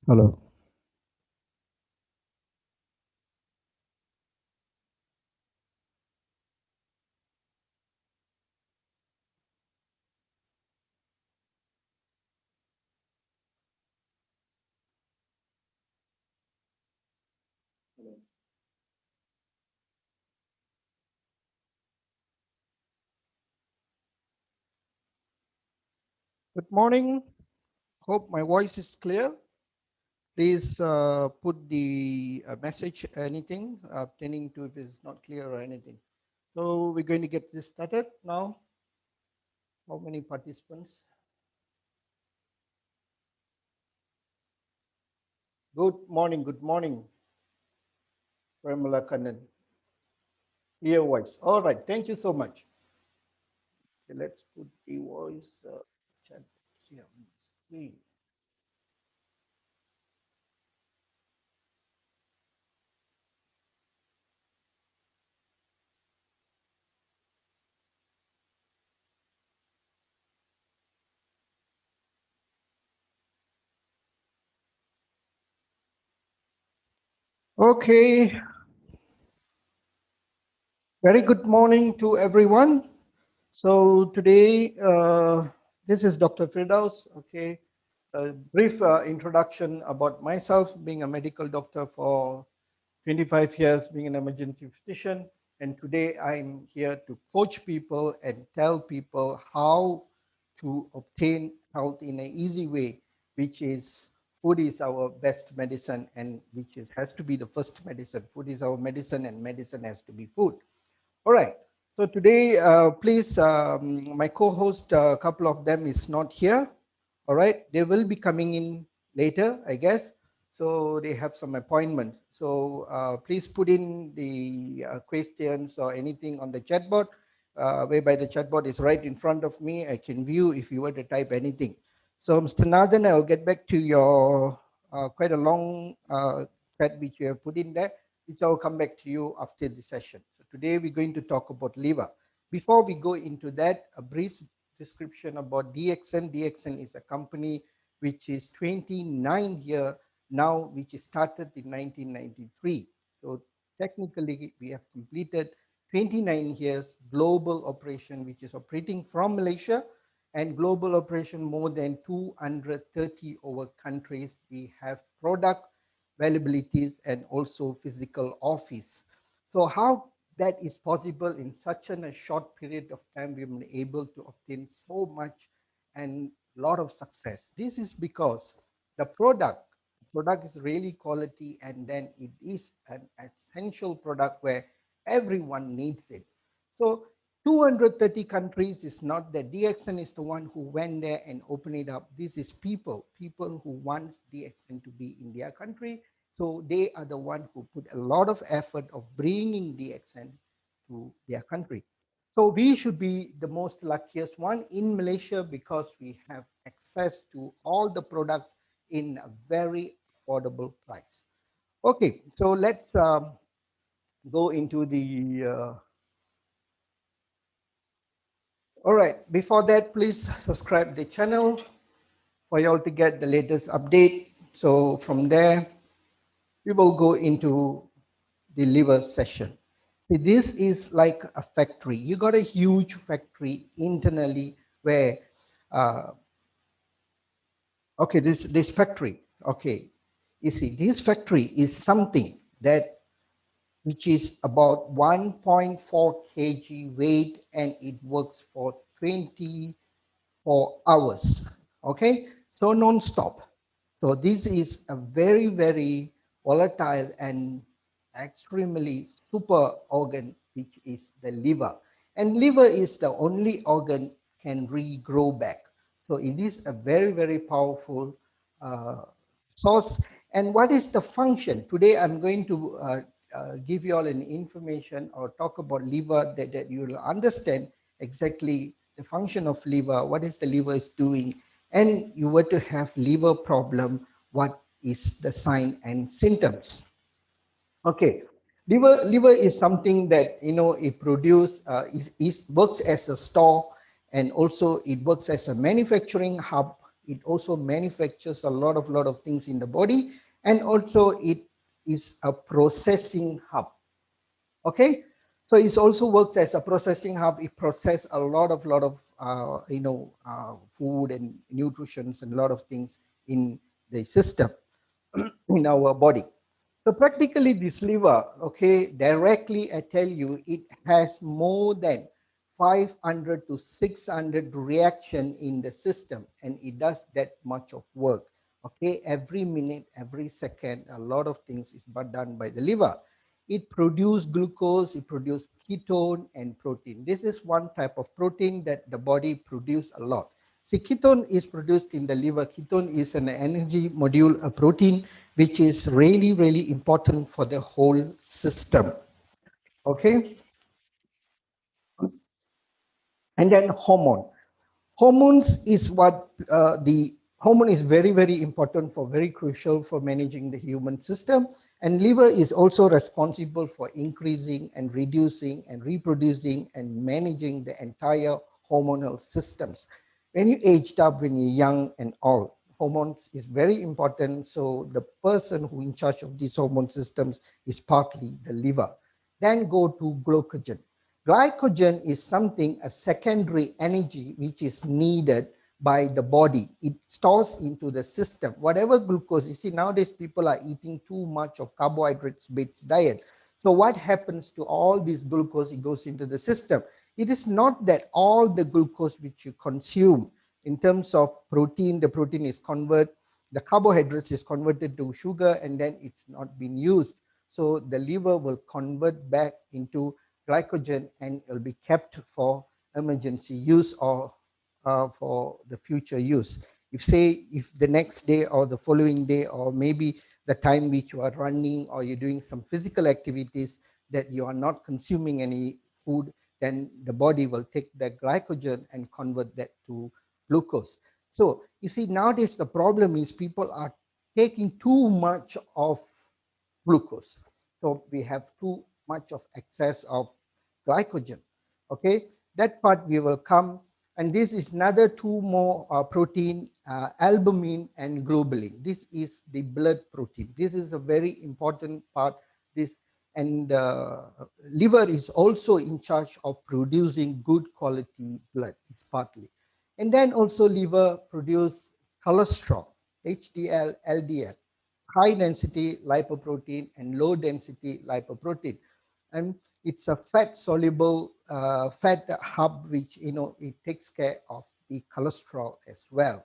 Hello. Good morning. Hope my voice is clear. Please put the message anything pertaining to if it's not clear or anything. So we're going to get this started now. How many participants? Good morning. Good morning, Pramila Kannan. Clear voice. All right. Thank you so much. Okay, let's put the voice chat here on the screen. Okay. Very good morning to everyone. So today, this is Dr. Firdaus. Okay, a brief introduction about myself, being a medical doctor for 25 years, being an emergency physician. And today I'm here to coach people and tell people how to obtain health in an easy way, which is food is our best medicine and which has to be the first medicine. Food is our medicine and medicine has to be food. All right. So today, please, my co-host, a couple of them is not here. All right. They will be coming in later, I guess. So they have some appointments. So please put in the questions or anything on the chatbot, whereby the chatbot is right in front of me. I can view if you were to type anything. So Mr. Nathan, I'll get back to your quite a long chat which you have put in there, which I'll come back to you after the session. So today we're going to talk about liver. Before we go into that, a brief description about DXN. DXN is a company which is 29 year now, which is started in 1993. So technically, we have completed 29 years global operation, which is operating from Malaysia and global operation more than 230 over countries. We have product availabilities and also physical office. So how that is possible in such a short period of time, we've been able to obtain so much and a lot of success. This is because the product is really quality, and then it is an essential product where everyone needs it. So 230 countries is not that DXN is the one who went there and opened it up. This is people who want DXN to be in their country. So they are the one who put a lot of effort of bringing DXN to their country. So we should be the most luckiest one in Malaysia because we have access to all the products in a very affordable price. Okay, so let's go into the all right, before that, please subscribe the channel for you all to get the latest update. So from there, we will go into the liver session. See, this is like a factory. You got a huge factory internally where, uh, okay, this factory, okay, you see, this factory is something that which is about 1.4 kg weight and it works for 24 hours. Okay, so non-stop. So this is a very, very volatile and extremely super organ, which is the liver. And liver is the only organ can regrow back. So it is a very, very powerful uh, source. And what is the function? Today I'm going to give you all an information or talk about liver that you will understand exactly the function of liver, what is the liver is doing, and you were to have liver problem, what is the sign and symptoms. Okay, liver is something that it produce is works as a store, and also it works as a manufacturing hub. It also manufactures a lot of things in the body, and also it is a processing hub. Okay, so it also works as a processing hub. It processes a lot of food and nutritions and a lot of things in the system in our body. So practically this liver, okay, directly I tell you, it has more than 500 to 600 reaction in the system, and it does that much of work. Okay, every minute, every second, a lot of things is but done by the liver. It produces glucose, it produces ketone and protein. This is one type of protein that the body produces a lot. See, ketone is produced in the liver. Ketone is an energy module, a protein, which is really, really important for the whole system. Okay. And then hormone. Hormones is what the hormone is very, very important for, very crucial for managing the human system. And liver is also responsible for increasing and reducing and reproducing and managing the entire hormonal systems. When you aged up, when you're young and old, hormones is very important. So the person who in charge of these hormone systems is partly the liver. Then go to glycogen. Glycogen is something, a secondary energy which is needed by the body. It stores into the system. Whatever glucose, you see nowadays people are eating too much of carbohydrates-based diet. So what happens to all this glucose? It goes into the system. It is not that all the glucose which you consume in terms of protein, the protein is converted, the carbohydrates is converted to sugar and then it's not been used. So the liver will convert back into glycogen and it will be kept for emergency use or for the future use. If the next day or the following day or maybe the time which you are running or you're doing some physical activities that you are not consuming any food, then the body will take that glycogen and convert that to glucose. So you see nowadays the problem is people are taking too much of glucose. So we have too much of excess of glycogen. Okay, that part we will come. And this is another two more protein, albumin and globulin. This is the blood protein. This is a very important part. This and liver is also in charge of producing good quality blood. It's partly. And then also liver produce cholesterol, HDL, LDL, high density lipoprotein and low density lipoprotein. And it's a fat soluble fat hub which it takes care of the cholesterol as well.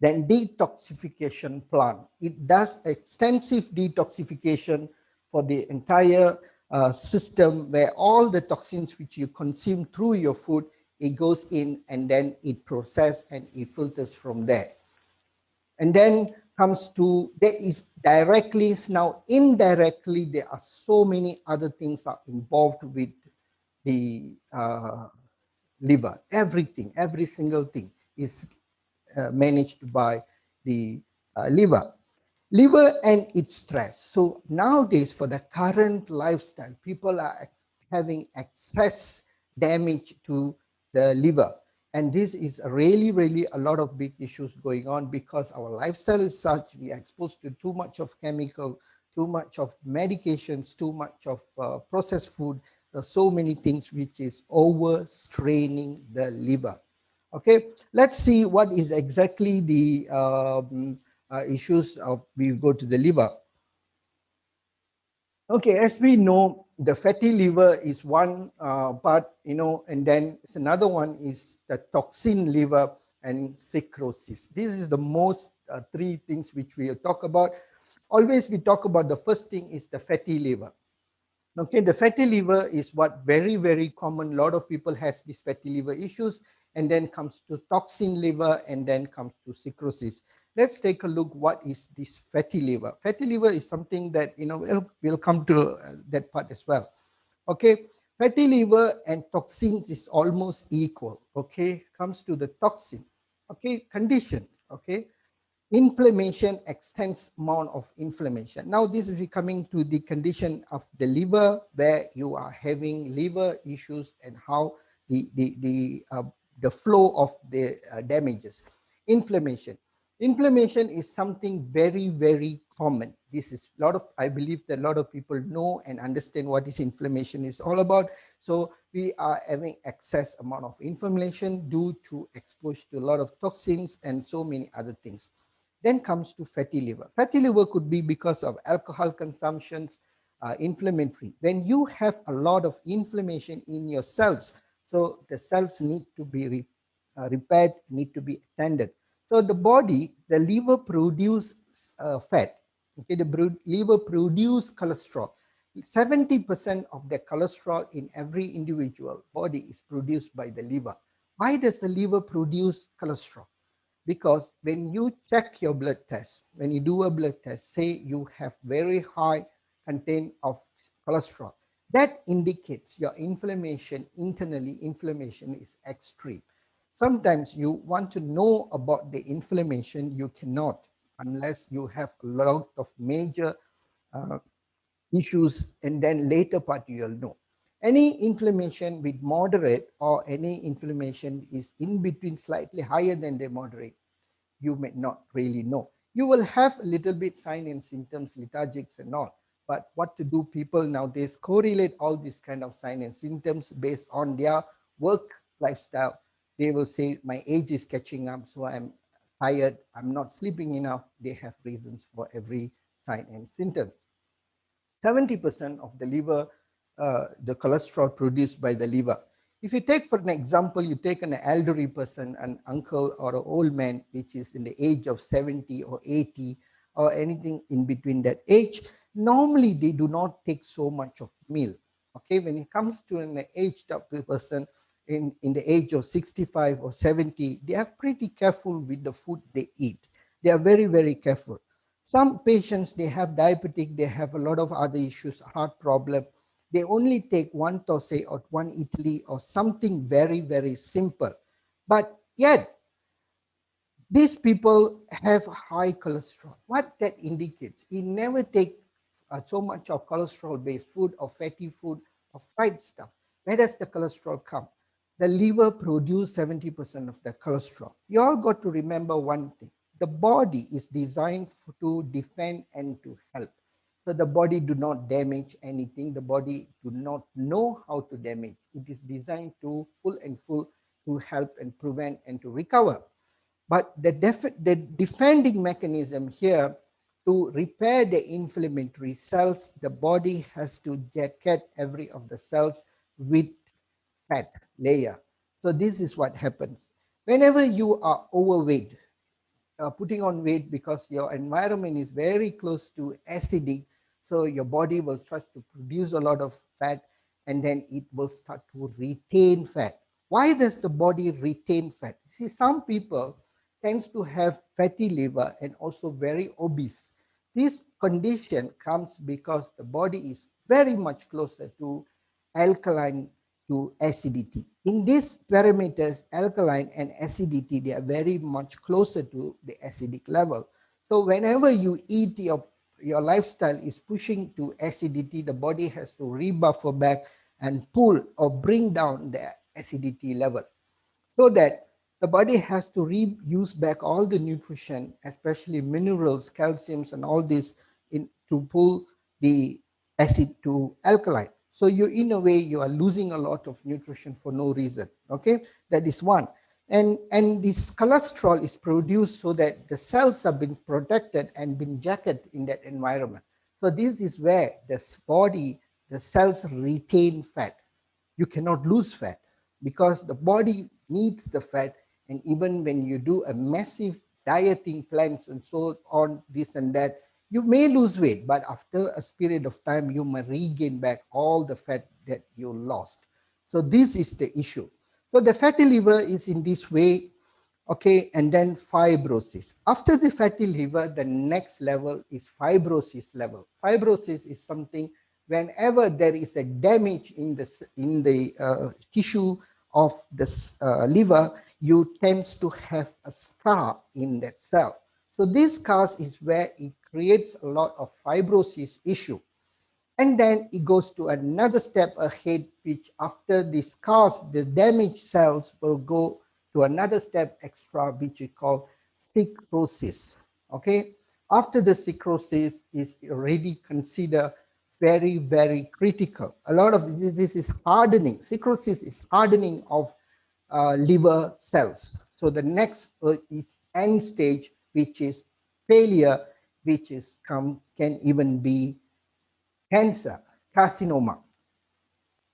Then detoxification plant, it does extensive detoxification for the entire system, where all the toxins which you consume through your food, it goes in and then it processes and it filters from there. And then comes to, there is directly, now indirectly there are so many other things are involved with the liver. Everything, every single thing is managed by the liver. Liver and its stress. So nowadays for the current lifestyle, people are having excess damage to the liver. And this is really, really a lot of big issues going on because our lifestyle is such, we are exposed to too much of chemical, too much of medications, too much of processed food. There's so many things which is overstraining the liver. Okay, let's see what is exactly the issues of, we go to the liver. Okay, as we know, the fatty liver is one part, and then another one is the toxin liver and cirrhosis. This is the most three things which we'll talk about. Always we talk about the first thing is the fatty liver. Okay, the fatty liver is what very, very common. A lot of people has these fatty liver issues, and then comes to toxin liver, and then comes to cirrhosis. Let's take a look. What is this fatty liver? Fatty liver is something that we'll come to that part as well. Okay, fatty liver and toxins is almost equal. Okay, comes to the toxin. Okay, condition. Okay, inflammation extends amount of inflammation. Now this is coming to the condition of the liver, where you are having liver issues and how the flow of the damages. Inflammation. Inflammation is something very, very common. This is a lot of, I believe that a lot of people know and understand what is inflammation is all about. So we are having excess amount of inflammation due to exposure to a lot of toxins and so many other things. Then comes to fatty liver. Fatty liver could be because of alcohol consumptions, inflammatory. When you have a lot of inflammation in your cells, so the cells need to be repaired, need to be attended. So the body, the liver produce fat. Okay, the liver produce cholesterol. 70% of the cholesterol in every individual body is produced by the liver. Why does the liver produce cholesterol? Because when you check your blood test, when you do a blood test, say you have very high content of cholesterol, that indicates your inflammation, internally inflammation is extreme. Sometimes you want to know about the inflammation, you cannot unless you have a lot of major uh, issues, and then later part you'll know. Any inflammation with moderate or any inflammation is in between slightly higher than the moderate, you may not really know. You will have a little bit sign and symptoms, lethargics and all. But what to do? People nowadays correlate all these kind of sign and symptoms based on their work lifestyle. They will say, my age is catching up, so I'm tired, I'm not sleeping enough. They have reasons for every sign and symptom. 70% of the liver, the cholesterol produced by the liver. If you take, for an example, you take an elderly person, an uncle or an old man, which is in the age of 70 or 80 or anything in between that age, normally they do not take so much of meal. Okay, when it comes to an aged up person in the age of 65 or 70, they are pretty careful with the food they eat. They are very, very careful. Some patients, they have diabetic, they have a lot of other issues, heart problem. They only take one thosai or one idli or something very, very simple. But yet, these people have high cholesterol. What that indicates, he never take so much of cholesterol-based food or fatty food or fried stuff. Where does the cholesterol come? The liver produces 70% of the cholesterol. You all got to remember one thing. The body is designed to defend and to help. So the body do not damage anything. The body do not know how to damage. It is designed to full and full to help and prevent and to recover. But the defending mechanism here, to repair the inflammatory cells, the body has to jacket every of the cells with fat layer. So this is what happens. Whenever you are overweight, putting on weight because your environment is very close to acidic, so your body will start to produce a lot of fat and then it will start to retain fat. Why does the body retain fat? See, some people tends to have fatty liver and also very obese. This condition comes because the body is very much closer to alkaline to acidity. In these parameters, alkaline and acidity, they are very much closer to the acidic level. So whenever you eat, your lifestyle is pushing to acidity, the body has to rebuffer back and pull or bring down the acidity level, so that the body has to reuse back all the nutrition, especially minerals, calciums, and all this in to pull the acid to alkaline. So you, in a way, you are losing a lot of nutrition for no reason. Okay, that is one. And this cholesterol is produced so that the cells have been protected and been jacketed in that environment. So this is where the body, the cells retain fat. You cannot lose fat because the body needs the fat. And even when you do a massive dieting plans and so on, this and that, you may lose weight, but after a period of time, you may regain back all the fat that you lost. So this is the issue. So the fatty liver is in this way. Okay, and then fibrosis. After the fatty liver, the next level is fibrosis level. Fibrosis is something whenever there is a damage in the tissue of the liver, you tends to have a scar in that cell. So this scars is where it creates a lot of fibrosis issue. And then it goes to another step ahead, which after the scars, the damaged cells will go to another step extra, which we call cirrhosis. Okay, after the cirrhosis is already considered very, very critical. A lot of this is hardening. Cirrhosis is hardening of liver cells. So the next is end stage, which is failure, which is can even be cancer, carcinoma.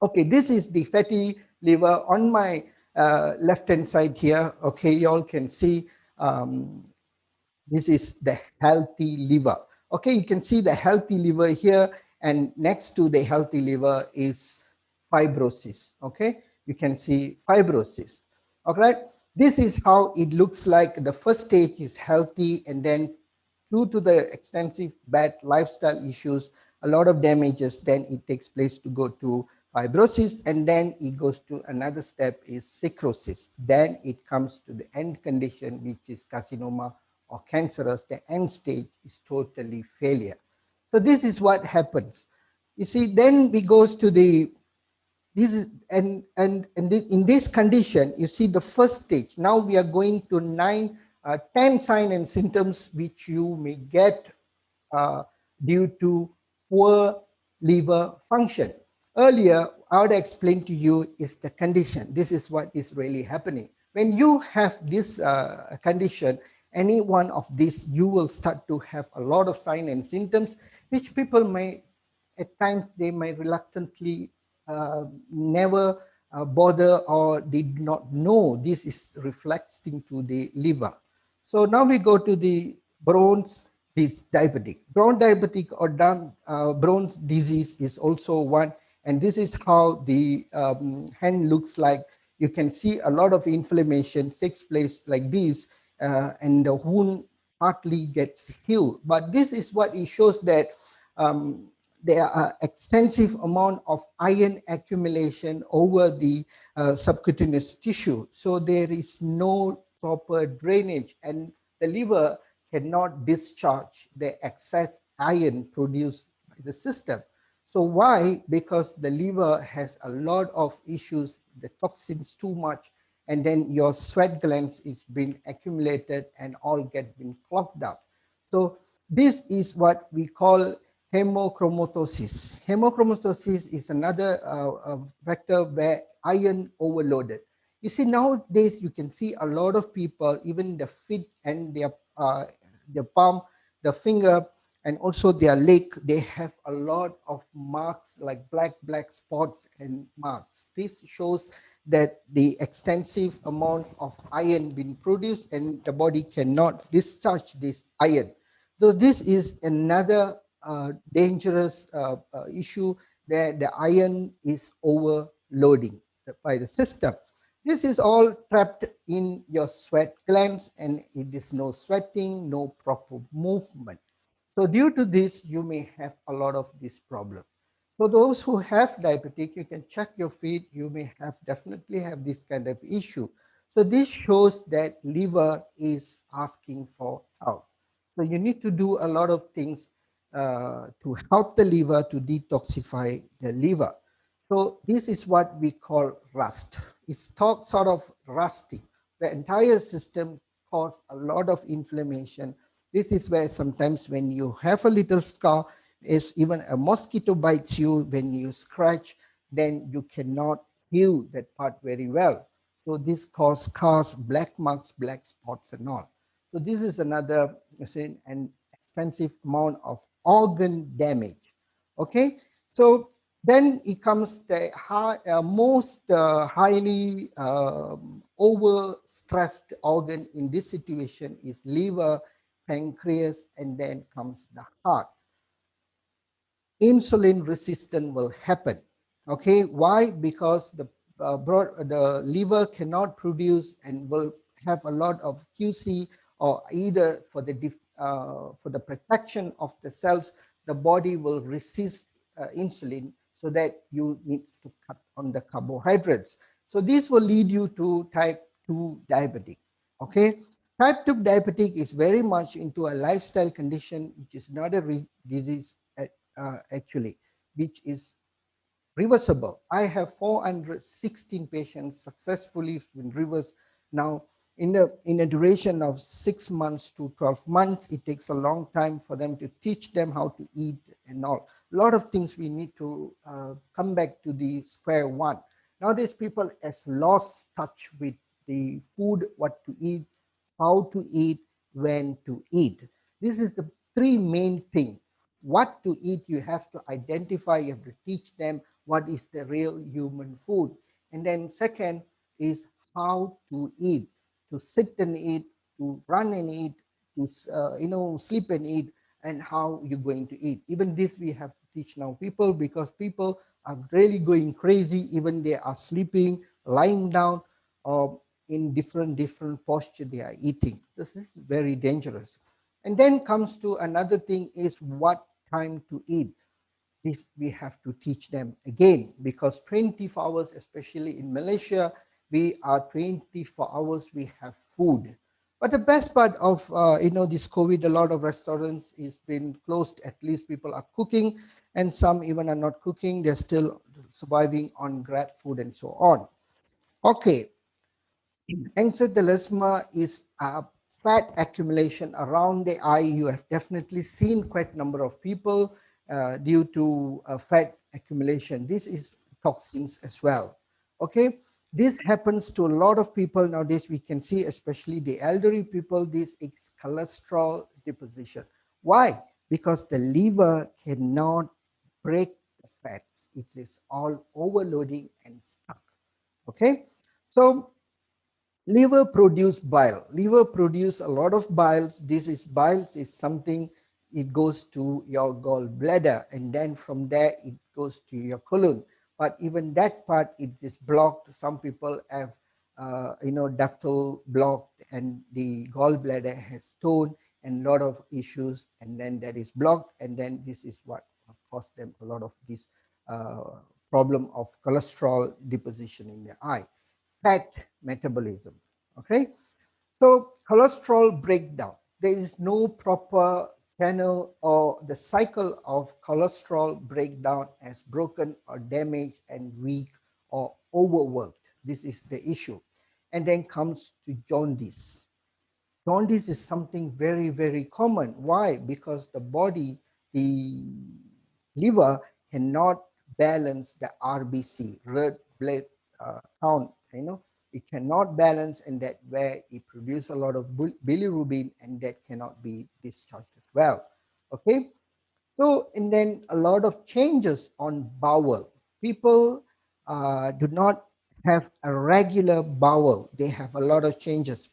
Okay, this is the fatty liver on my left hand side here. Okay, you all can see this is the healthy liver. Okay, you can see the healthy liver here, and next to the healthy liver is fibrosis. Okay, you can see fibrosis. All right, this is how it looks like. The first stage is healthy, and then due to the extensive bad lifestyle issues, a lot of damages, then it takes place to go to fibrosis, and then it goes to another step is cirrhosis. Then it comes to the end condition, which is carcinoma or cancerous. The end stage is totally failure. So this is what happens. You see, then we goes to the this is in this condition, you see the first stage. Now we are going to 10 signs and symptoms which you may get uh, due to poor liver function. Earlier, I would explain to you is the condition. This is what is really happening. When you have this condition, any one of these, you will start to have a lot of signs and symptoms, which people may, at times, they may reluctantly never bother or did not know this is reflecting to the liver. So now we go to the Brown's diabetic. Brown diabetic or Brown's disease is also one, and this is how the hand looks like. You can see a lot of inflammation takes place like this, and the wound partly gets healed. But this is what it shows that um, there are extensive amount of iron accumulation over the subcutaneous tissue. So there is no proper drainage, and the liver cannot discharge the excess iron produced by the system. So why? Because the liver has a lot of issues, the toxins too much, and then your sweat glands is being accumulated and all get been clogged up. So this is what we call hemochromatosis. Hemochromatosis is another vector where iron overloaded. You see, nowadays you can see a lot of people, even the feet and their palm, the finger, and also their leg, they have a lot of marks like black spots and marks. This shows that the extensive amount of iron being produced and the body cannot discharge this iron. So this is another dangerous issue that the iron is overloading by the system. This is all trapped in your sweat glands, and it is no sweating, no proper movement. So due to this, you may have a lot of this problem. So those who have diabetic, you can check your feet, you may have definitely have this kind of issue. So this shows that liver is asking for help. So you need to do a lot of things to help the liver to detoxify the liver. So this is what we call rust. It's sort of rusting. The entire system causes a lot of inflammation. This is where sometimes when you have a little scar, if even a mosquito bites you, when you scratch, then you cannot heal that part very well. So this causes scars, black marks, black spots and all. So this is another, you see, an expensive amount of organ damage. Okay, so then it comes the most highly over-stressed organ in this situation is liver, pancreas, and then comes the heart. Insulin resistance will happen. Okay, why? Because the liver cannot produce and will have a lot of QC, or either for the protection of the cells, the body will resist insulin, so that you need to cut on the carbohydrates. So this will lead you to type 2 diabetic. Okay, type 2 diabetic is very much into a lifestyle condition, which is not a disease actually, which is reversible. I have 416 patients successfully been reversed now, in a duration of 6 months to 12 months. It takes a long time for them to teach them how to eat and all. A lot of things we need to come back to the square one. Nowadays, people has lost touch with the food, what to eat, how to eat, when to eat. This is the three main thing. What to eat, you have to identify, you have to teach them what is the real human food. And then second is how to eat, to sit and eat, to run and eat, to sleep and eat, and how you're going to eat. Even this we have to teach now people, because people are really going crazy. Even they are sleeping, lying down, or in different posture they are eating. This is very dangerous. And then comes to another thing is what time to eat. This we have to teach them again, because 24 hours, especially in Malaysia, we are 24 hours we have food. But the best part of this COVID, a lot of restaurants is been closed. At least people are cooking, and some even are not cooking. They're still surviving on Grab food and so on. Okay, Eczema is a fat accumulation around the eye. You have definitely seen quite a number of people due to fat accumulation. This is toxins as well. Okay, this happens to a lot of people nowadays. We can see, especially the elderly people, this is cholesterol deposition. Why? Because the liver cannot break the fats. It is all overloading and stuck. Okay, so liver produce bile. Liver produce a lot of biles. This is biles is something, it goes to your gallbladder, and then from there it goes to your colon. But even that part, it is blocked. Some people have ductal blocked, and the gallbladder has stone and lot of issues, and then that is blocked, and then this is what caused them a lot of this problem of cholesterol deposition in the eye. Fat metabolism. Okay, so cholesterol breakdown. There is no proper channel, or the cycle of cholesterol breakdown as broken or damaged and weak or overworked. This is the issue. And then comes to jaundice. Jaundice is something very, very common. Why? Because the body, the liver cannot balance the RBC, red blood count. It cannot balance, and that where it produces a lot of bilirubin, and that cannot be discharged as well. Okay, so, and then a lot of changes on bowel. People do not have a regular bowel. They have a lot of changes.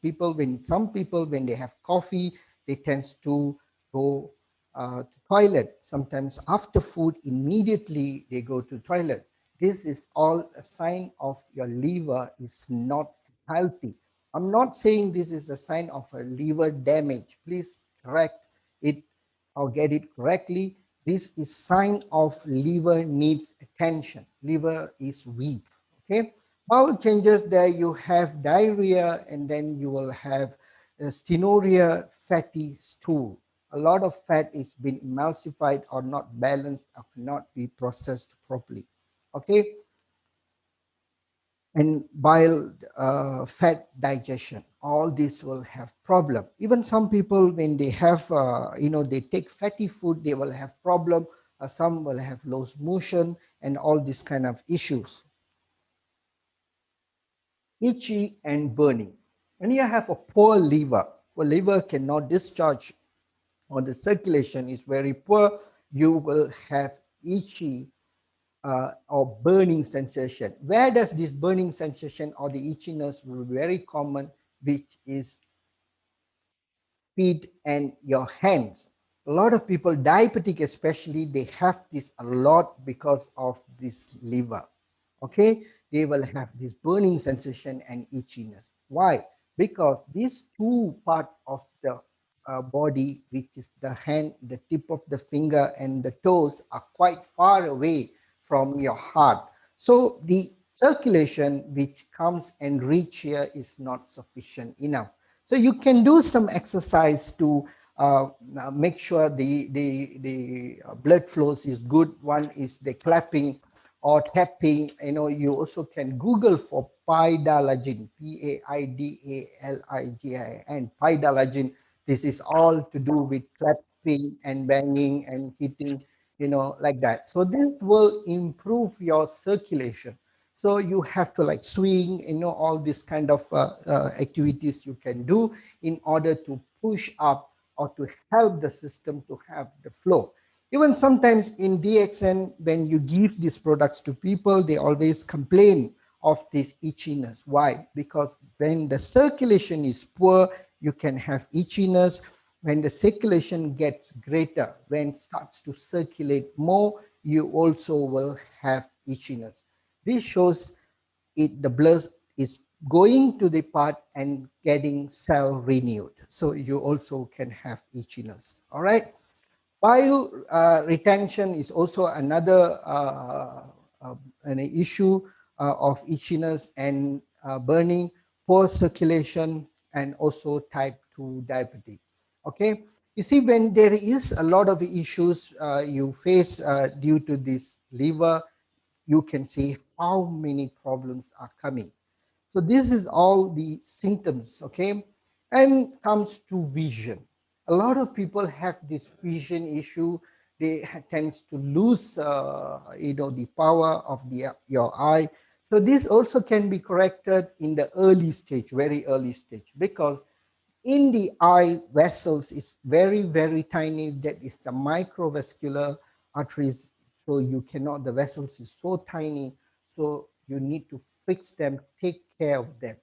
Some people, when they have coffee, they tend to go to toilet. Sometimes after food, immediately they go to toilet. This is all a sign of your liver is not healthy. I'm not saying this is a sign of a liver damage. Please correct it or get it correctly. This is sign of liver needs attention. Liver is weak. Okay. Bowel changes, there you have diarrhea, and then you will have stenoria, fatty stool. A lot of fat is been emulsified or not balanced or cannot be processed properly. Okay, and bile fat digestion, all this will have problem. Even some people, when they have they take fatty food, they will have problem. Some will have loose motion and all these kind of issues. Itchy and burning. When you have a poor liver cannot discharge, or the circulation is very poor, you will have itchy or burning sensation. Where does this burning sensation or the itchiness will be very common, which is feet and your hands. A lot of people, diabetic especially, they have this a lot because of this liver. Okay, they will have this burning sensation and itchiness. Why? Because these two part of the body, which is the hand, the tip of the finger and the toes, are quite far away from your heart. So the circulation which comes and reach here is not sufficient enough. So you can do some exercise to make sure the blood flows is good. One is the clapping or tapping. You also can Google for Paidalagin, Paidalagin, Paidalagin. This is all to do with clapping and banging and hitting, like that. So this will improve your circulation. So you have to like swing, all these kind of activities you can do in order to push up or to help the system to have the flow. Even sometimes in DXN, when you give these products to people, they always complain of this itchiness. Why? Because when the circulation is poor, you can have itchiness. When the circulation gets greater, when it starts to circulate more, you also will have itchiness. This shows the blood is going to the part and getting cell renewed. So you also can have itchiness. All right. Bile retention is also another an issue of itchiness and burning, poor circulation, and also type 2 diabetes. Okay, you see, when there is a lot of issues you face due to this liver, you can see how many problems are coming. So this is all the symptoms, okay? And comes to vision. A lot of people have this vision issue. They tends to lose, the power of your eye. So this also can be corrected in the early stage, very early stage, because in the eye vessels is very, very tiny. That is the microvascular arteries. So you cannot, the vessels is so tiny. So you need to fix them, take care of them.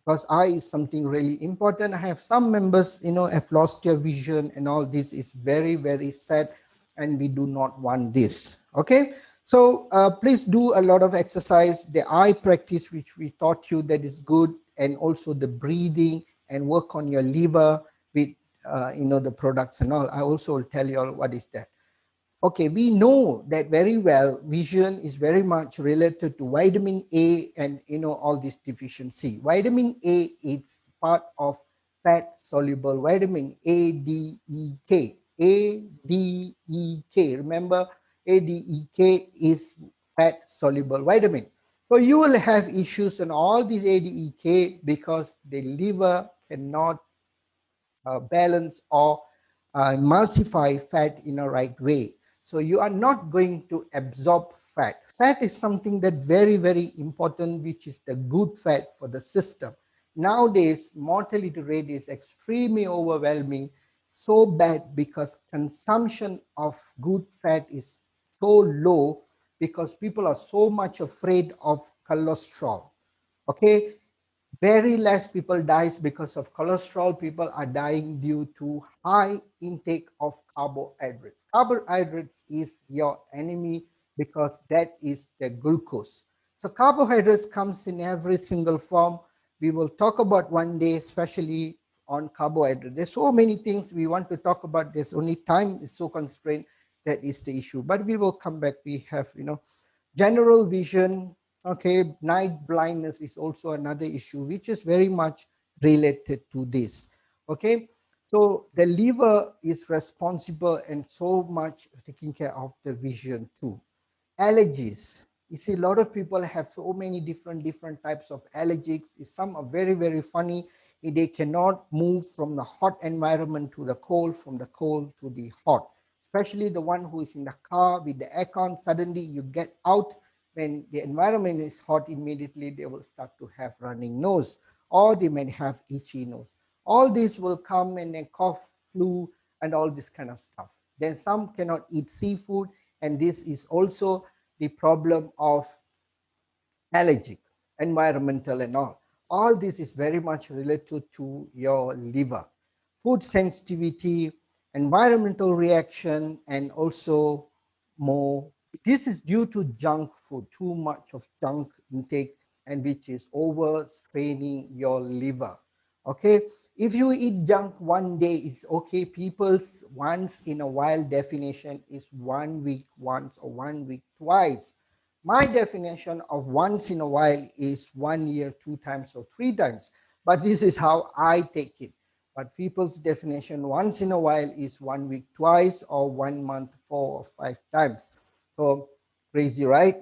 Because eye is something really important. I have some members, have lost their vision, and all this is very, very sad. And we do not want this. Okay. So please do a lot of exercise. The eye practice, which we taught you, that is good. And also the breathing, and work on your liver with the products and all. I also will tell you all what is that. Okay, we know that very well. Vision is very much related to vitamin A and all this deficiency. Vitamin A is part of fat soluble vitamin, ADEK. ADEK. Remember, ADEK is fat soluble vitamin. So you will have issues in all these ADEK because the liver cannot balance or emulsify fat in a right way. So you are not going to absorb fat. Fat is something that very, very important, which is the good fat for the system. Nowadays, mortality rate is extremely overwhelming, so bad because consumption of good fat is so low because people are so much afraid of cholesterol. Okay, very less people dies because of cholesterol. People are dying due to high intake of carbohydrates. Carbohydrates is your enemy because that is the glucose. So carbohydrates comes in every single form. We will talk about one day, especially on carbohydrates. There's so many things we want to talk about. There's only time is so constrained. That is the issue. But we will come back. We have, general vision. Okay, night blindness is also another issue which is very much related to this. Okay, so the liver is responsible and so much taking care of the vision too. Allergies, you see, a lot of people have so many different types of allergies. Some are very, very funny. They cannot move from the hot environment to the cold, from the cold to the hot, especially the one who is in the car with the aircon. Suddenly you get out, when the environment is hot, immediately they will start to have running nose, or they may have itchy nose. All these will come and then cough, flu, and all this kind of stuff. Then some cannot eat seafood, and this is also the problem of allergic, environmental, and all. All this is very much related to your liver. Food sensitivity, environmental reaction, and also more. This is due to junk food, too much of junk intake, and which is overstraining your liver. Okay, if you eat junk one day, it's okay. People's once in a while definition is 1 week once or 1 week twice. My definition of once in a while is 1 year, 2 times, or 3 times. But this is how I take it. But people's definition once in a while is 1 week twice, or 1 month 4 or 5 times. So crazy, right?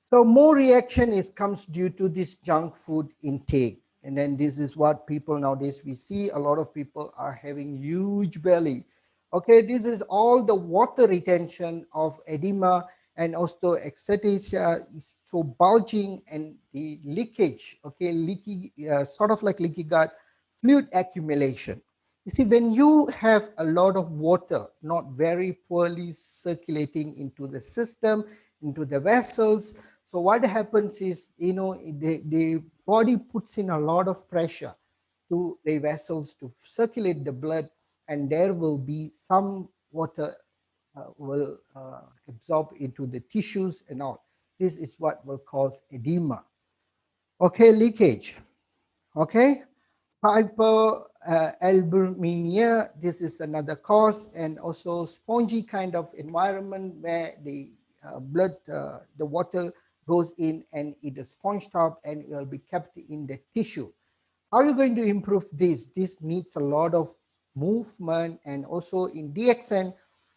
So more reaction is comes due to this junk food intake. And then this is what people nowadays, we see a lot of people are having huge belly. Okay, this is all the water retention of edema, and also ectasia is so bulging, and the leakage, okay, leaky, sort of like leaky gut, fluid accumulation. You see, when you have a lot of water not very poorly circulating into the system, into the vessels, so what happens is, the body puts in a lot of pressure to the vessels to circulate the blood, and there will be some water will absorb into the tissues and all. This is what will cause edema. Okay, leakage. Okay, hyperalbuminemia, this is another cause, and also spongy kind of environment where the blood, the water goes in and it is sponged up and it will be kept in the tissue. How are you going to improve this? This needs a lot of movement, and also in DXN,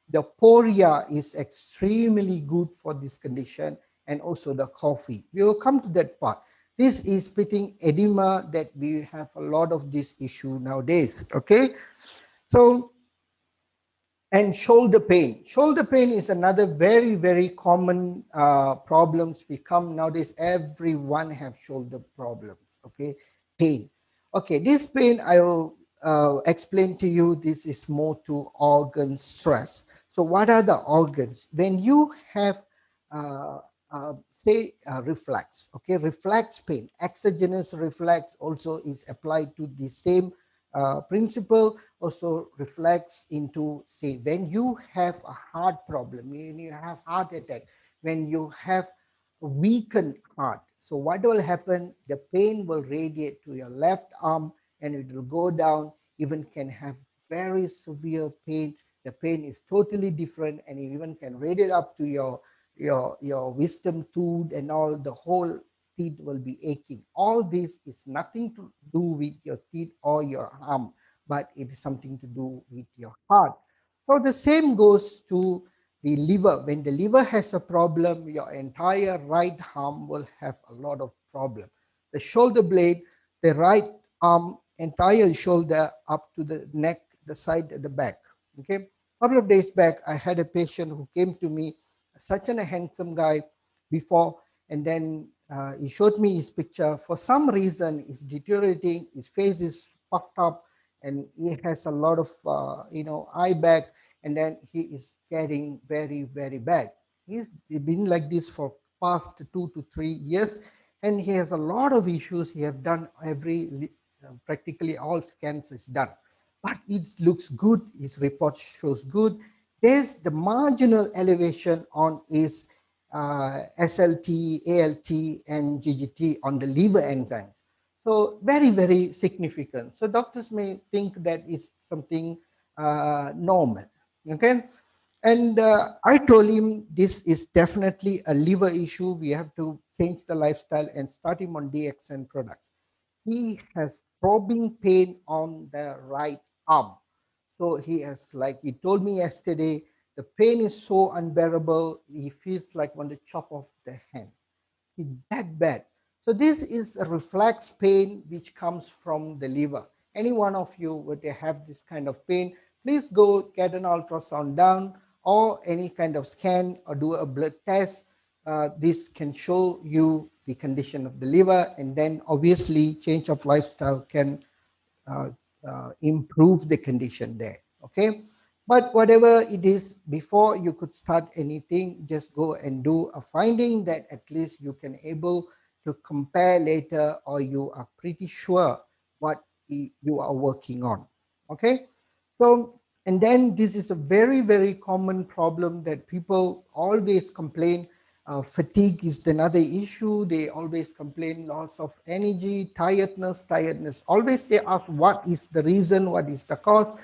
the Poria is extremely good for this condition, and also the coffee. We will come to that part. This is pitting edema that we have a lot of this issue nowadays. Okay, so and shoulder pain. Shoulder pain is another very, very common problems become nowadays. Everyone have shoulder problems, okay? Pain. Okay, this pain I will explain to you. This is more to organ stress. So what are the organs? When you have, say, reflex, okay? Reflex pain, exogenous reflex also is applied to the same principle, also reflects into, say, when you have a heart problem, when you have heart attack, when you have a weakened heart. So what will happen? The pain will radiate to your left arm, and it will go down, even can have very severe pain. The pain is totally different, and it even can radiate up to your wisdom tooth, and all the whole teeth will be aching. All this is nothing to do with your teeth or your arm, but it is something to do with your heart. So the same goes to the liver. When the liver has a problem, your entire right arm will have a lot of problem. The shoulder blade, the right arm, entire shoulder up to the neck, the side, the back. Okay. A couple of days back, I had a patient who came to me, such a handsome guy before, and then he showed me his picture. For some reason, it's deteriorating. His face is puffed up, and he has a lot of eye bag, and then he is getting very, very bad. He's been like this for past 2 to 3 years, and he has a lot of issues. He have done practically all scans is done, but it looks good. His report shows good. There's the marginal elevation on his SLT, ALT, and GGT on the liver enzyme. So very, very significant. So doctors may think that is something normal. Okay. And I told him this is definitely a liver issue. We have to change the lifestyle and start him on DXN products. He has throbbing pain on the right arm. So he has, like he told me yesterday, the pain is so unbearable, he feels like want to chop off the hand. It's that bad. So this is a reflex pain which comes from the liver. Any one of you would have this kind of pain, please go get an ultrasound done, or any kind of scan, or do a blood test. This can show you the condition of the liver, and then obviously change of lifestyle can uh, improve the condition there. Okay, but whatever it is, before you could start anything, just go and do a finding that at least you can able to compare later, or you are pretty sure what you are working on. Okay, so, and then this is a very, very common problem that people always complain. Fatigue is another issue. They always complain loss of energy, tiredness, tiredness. Always they ask what is the reason, what is the cause.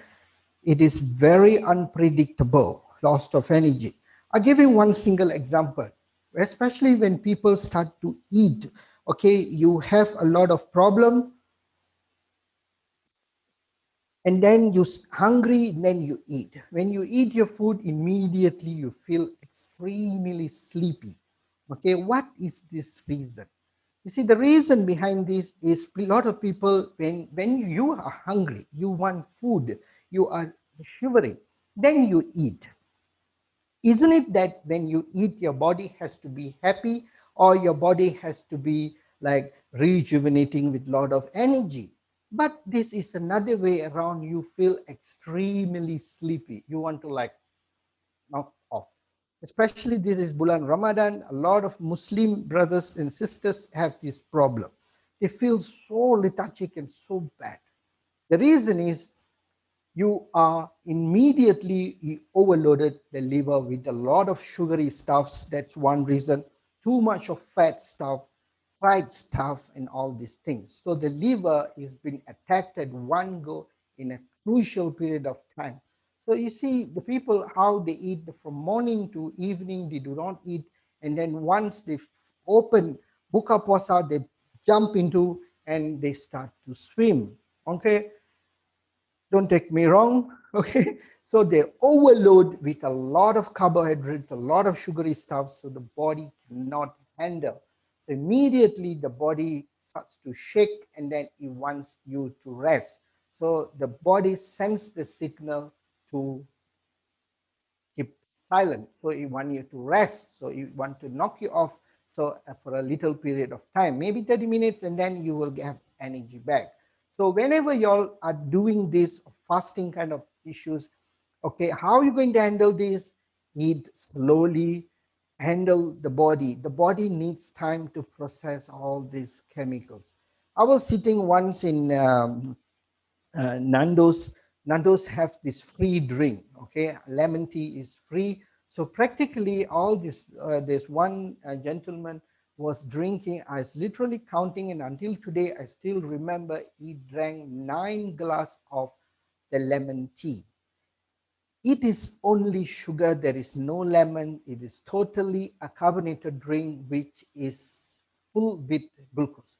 It is very unpredictable, loss of energy. I'll give you one single example, especially when people start to eat. Okay, you have a lot of problem, and then you hungry, then you eat. When you eat your food, immediately you feel extremely sleepy. Okay, what is this reason? You see, the reason behind this is a lot of people, when you are hungry, you want food, you are shivering, then you eat. Isn't it that when you eat, your body has to be happy, or your body has to be like rejuvenating with a lot of energy? But this is another way around. You feel extremely sleepy. You want to like knock off. Especially this is Bulan Ramadan. A lot of Muslim brothers and sisters have this problem. They feel so lethargic and so bad. The reason is you are immediately overloaded the liver with a lot of sugary stuffs. That's one reason. Too much of fat stuff, fried stuff, and all these things. So the liver is being attacked at one go in a crucial period of time. So you see the people how they eat from morning to evening. They do not eat, and then once they open buka puasa, they jump into and they start to swim. Okay, don't take me wrong. Okay, so they overload with a lot of carbohydrates, a lot of sugary stuff, so the body cannot handle. So immediately the body starts to shake, and then it wants you to rest. So the body sends the signal to keep silent. So you want you to rest. So you want to knock you off. So for a little period of time, maybe 30 minutes, and then you will have energy back. So whenever y'all are doing this fasting kind of issues, okay, how are you going to handle this? Eat slowly, handle the body. The body needs time to process all these chemicals. I was sitting once in Nando's. Nando's have this free drink. Okay, lemon tea is free. So practically all this, this one gentleman was drinking. I was literally counting, and until today, I still remember he drank 9 glasses of the lemon tea. It is only sugar. There is no lemon. It is totally a carbonated drink, which is full with glucose.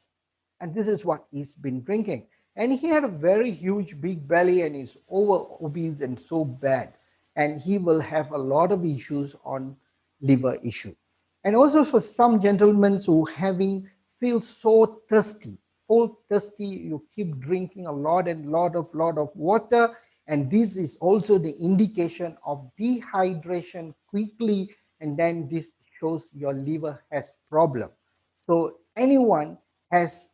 And this is what he's been drinking. And he had a very huge big belly and is over obese and so bad. And he will have a lot of issues on liver issue. And also for some gentlemen who having feel so thirsty, full thirsty, you keep drinking a lot of water. And this is also the indication of dehydration quickly. And then this shows your liver has problem. So anyone has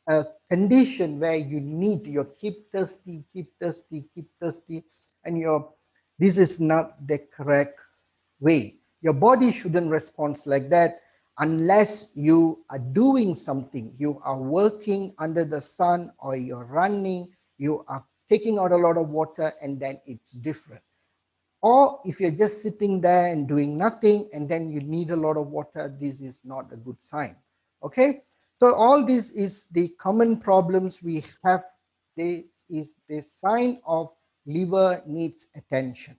a condition where you need you keep thirsty, keep thirsty, keep thirsty, and your this is not the correct way. Your body shouldn't respond like that unless you are doing something. You are working under the sun, or you're running, you are taking out a lot of water, and then it's different. Or if you're just sitting there and doing nothing, and then you need a lot of water, this is not a good sign. Okay, so all this is the common problems we have. This is the sign of liver needs attention.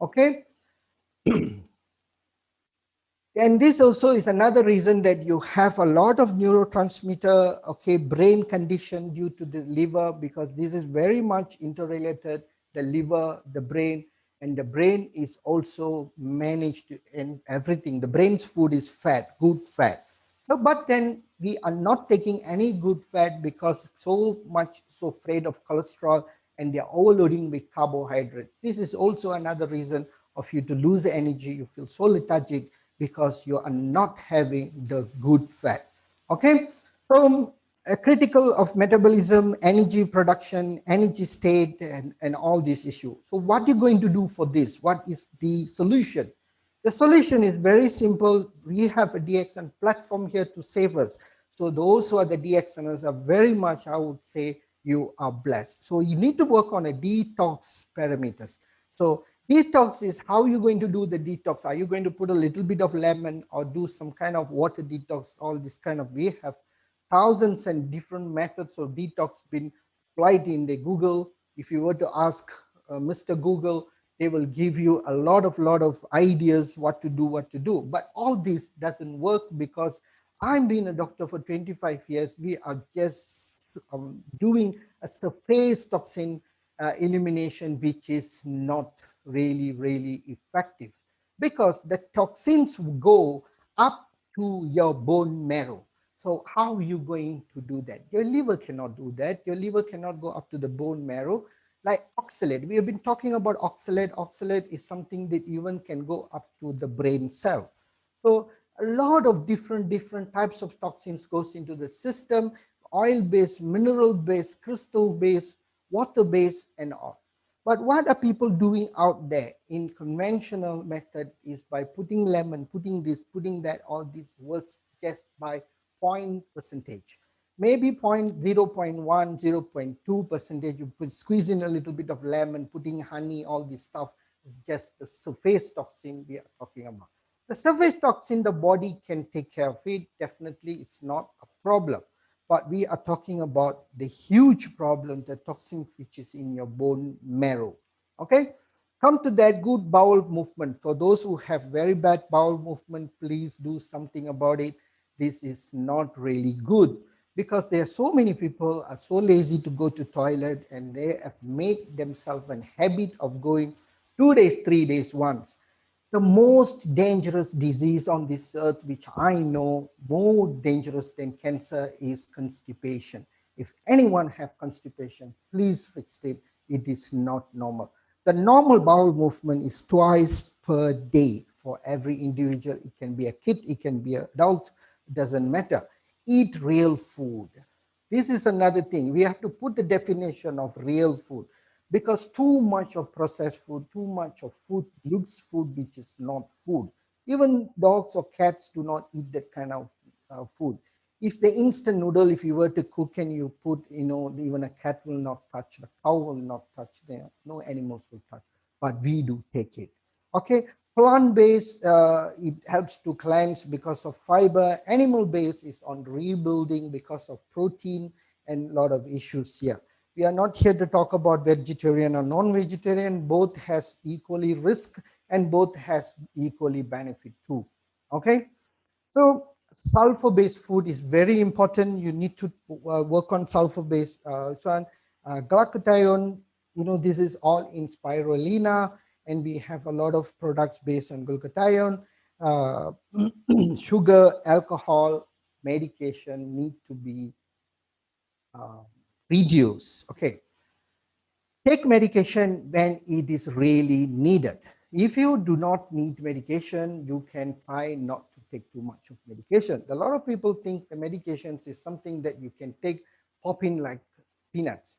Okay, and this also is another reason that you have a lot of neurotransmitter, okay, brain condition due to the liver, because this is very much interrelated, the liver, the brain. And the brain is also managed in everything. The brain's food is fat, good fat. So but then we are not taking any good fat because so much so afraid of cholesterol, and they are overloading with carbohydrates. This is also another reason of you to lose energy. You feel so lethargic because you are not having the good fat. Okay, so critical of metabolism, energy production, energy state, and all these issues. So what are you going to do for this? What is the solution? The solution is very simple. We have a DXN platform here to save us. So those who are the DXNers are very much, I would say, you are blessed. So you need to work on a detox parameters. So detox is how you're going to do the detox. Are you going to put a little bit of lemon or do some kind of water detox? All this kind of, we have thousands and different methods of detox been applied in the Google. If you were to ask Mr. Google, they will give you a lot of ideas what to do. But all this doesn't work because I've been a doctor for 25 years. We are just doing a surface toxin elimination, which is not really effective, because the toxins go up to your bone marrow. So how are you going to do that? Your liver cannot do that. Your liver cannot go up to the bone marrow. Like oxalate, we have been talking about oxalate. Oxalate is something that even can go up to the brain cell. So a lot of different types of toxins goes into the system, oil-based, mineral-based, crystal-based, water-based, and all. But what are people doing out there in conventional method is by putting lemon, putting this, putting that, all this works just by point percentage. Maybe 0.1, 0.2 percentage, you put squeeze in a little bit of lemon, putting honey, all this stuff is just the surface toxin we are talking about. The surface toxin, the body can take care of it. Definitely, it's not a problem. But we are talking about the huge problem, the toxin which is in your bone marrow. Okay? Come to that good bowel movement. For those who have very bad bowel movement, please do something about it. This is not really good because there are so many people are so lazy to go to toilet and they have made themselves a habit of going 2 days, 3 days once. The most dangerous disease on this earth, which I know more dangerous than cancer, is constipation. If anyone have constipation, please fix it. It is not normal. The normal bowel movement is twice per day for every individual. It can be a kid, it can be an adult, it doesn't matter. Eat real food. This is another thing. We have to put the definition of real food because too much of processed food, too much of food looks food which is not food. Even dogs or cats do not eat that kind of food. If the instant noodle, if you were to cook and you put, even a cat will not touch, a cow will not touch, there, no animals will touch, but we do take it. Okay, plant-based, it helps to cleanse because of fiber. Animal-based is on rebuilding because of protein and a lot of issues here. We are not here to talk about vegetarian or non-vegetarian. Both has equally risk and both has equally benefit too. Okay, so sulfur-based food is very important. You need to work on sulfur-based. Glutathione, this is all in spirulina, and we have a lot of products based on glutathione. Uh, Sugar, alcohol, medication need to be uh, reduced. Okay, take medication when it is really needed. If you do not need medication, you can try not to take too much of medication. A lot of people think the medications is something that you can take, pop in like peanuts.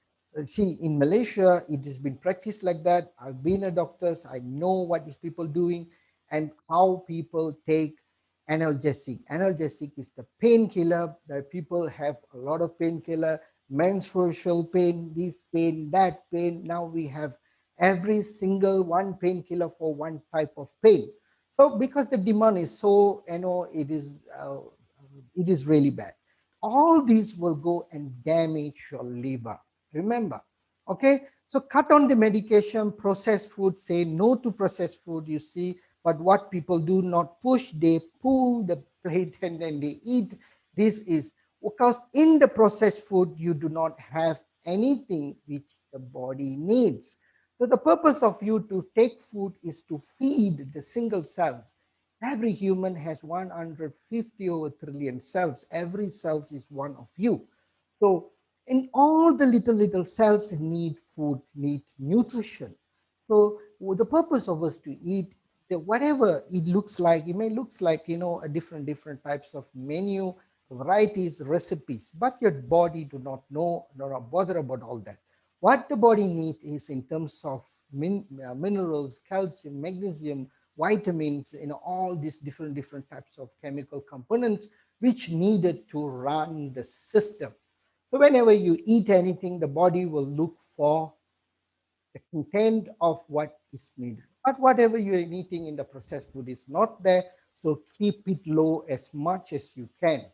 See, in Malaysia, it has been practiced like that. I've been a doctor, I know what these people doing and how people take analgesic. Analgesic is the painkiller that people have a lot of painkiller, menstrual pain, this pain, that pain. Now we have every single one painkiller for one type of pain. So because the demand is so, it is really bad. All these will go and damage your liver. Remember, okay? So cut on the medication, processed food, say no to processed food, you see. But what people do not push, they pull the plate and then they eat. This is because in the processed food, you do not have anything which the body needs. So the purpose of you to take food is to feed the single cells. Every human has 150 over trillion cells. Every cell is one of you. So in all the little cells need food, need nutrition. So the purpose of us to eat, whatever it looks like, it may looks like, a different types of menu, varieties, recipes, but your body do not know, do not bother about all that. What the body needs is in terms of minerals, calcium, magnesium, vitamins, all these different types of chemical components which needed to run the system. So whenever you eat anything, the body will look for the content of what is needed. But whatever you are eating in the processed food is not there, so keep it low as much as you can.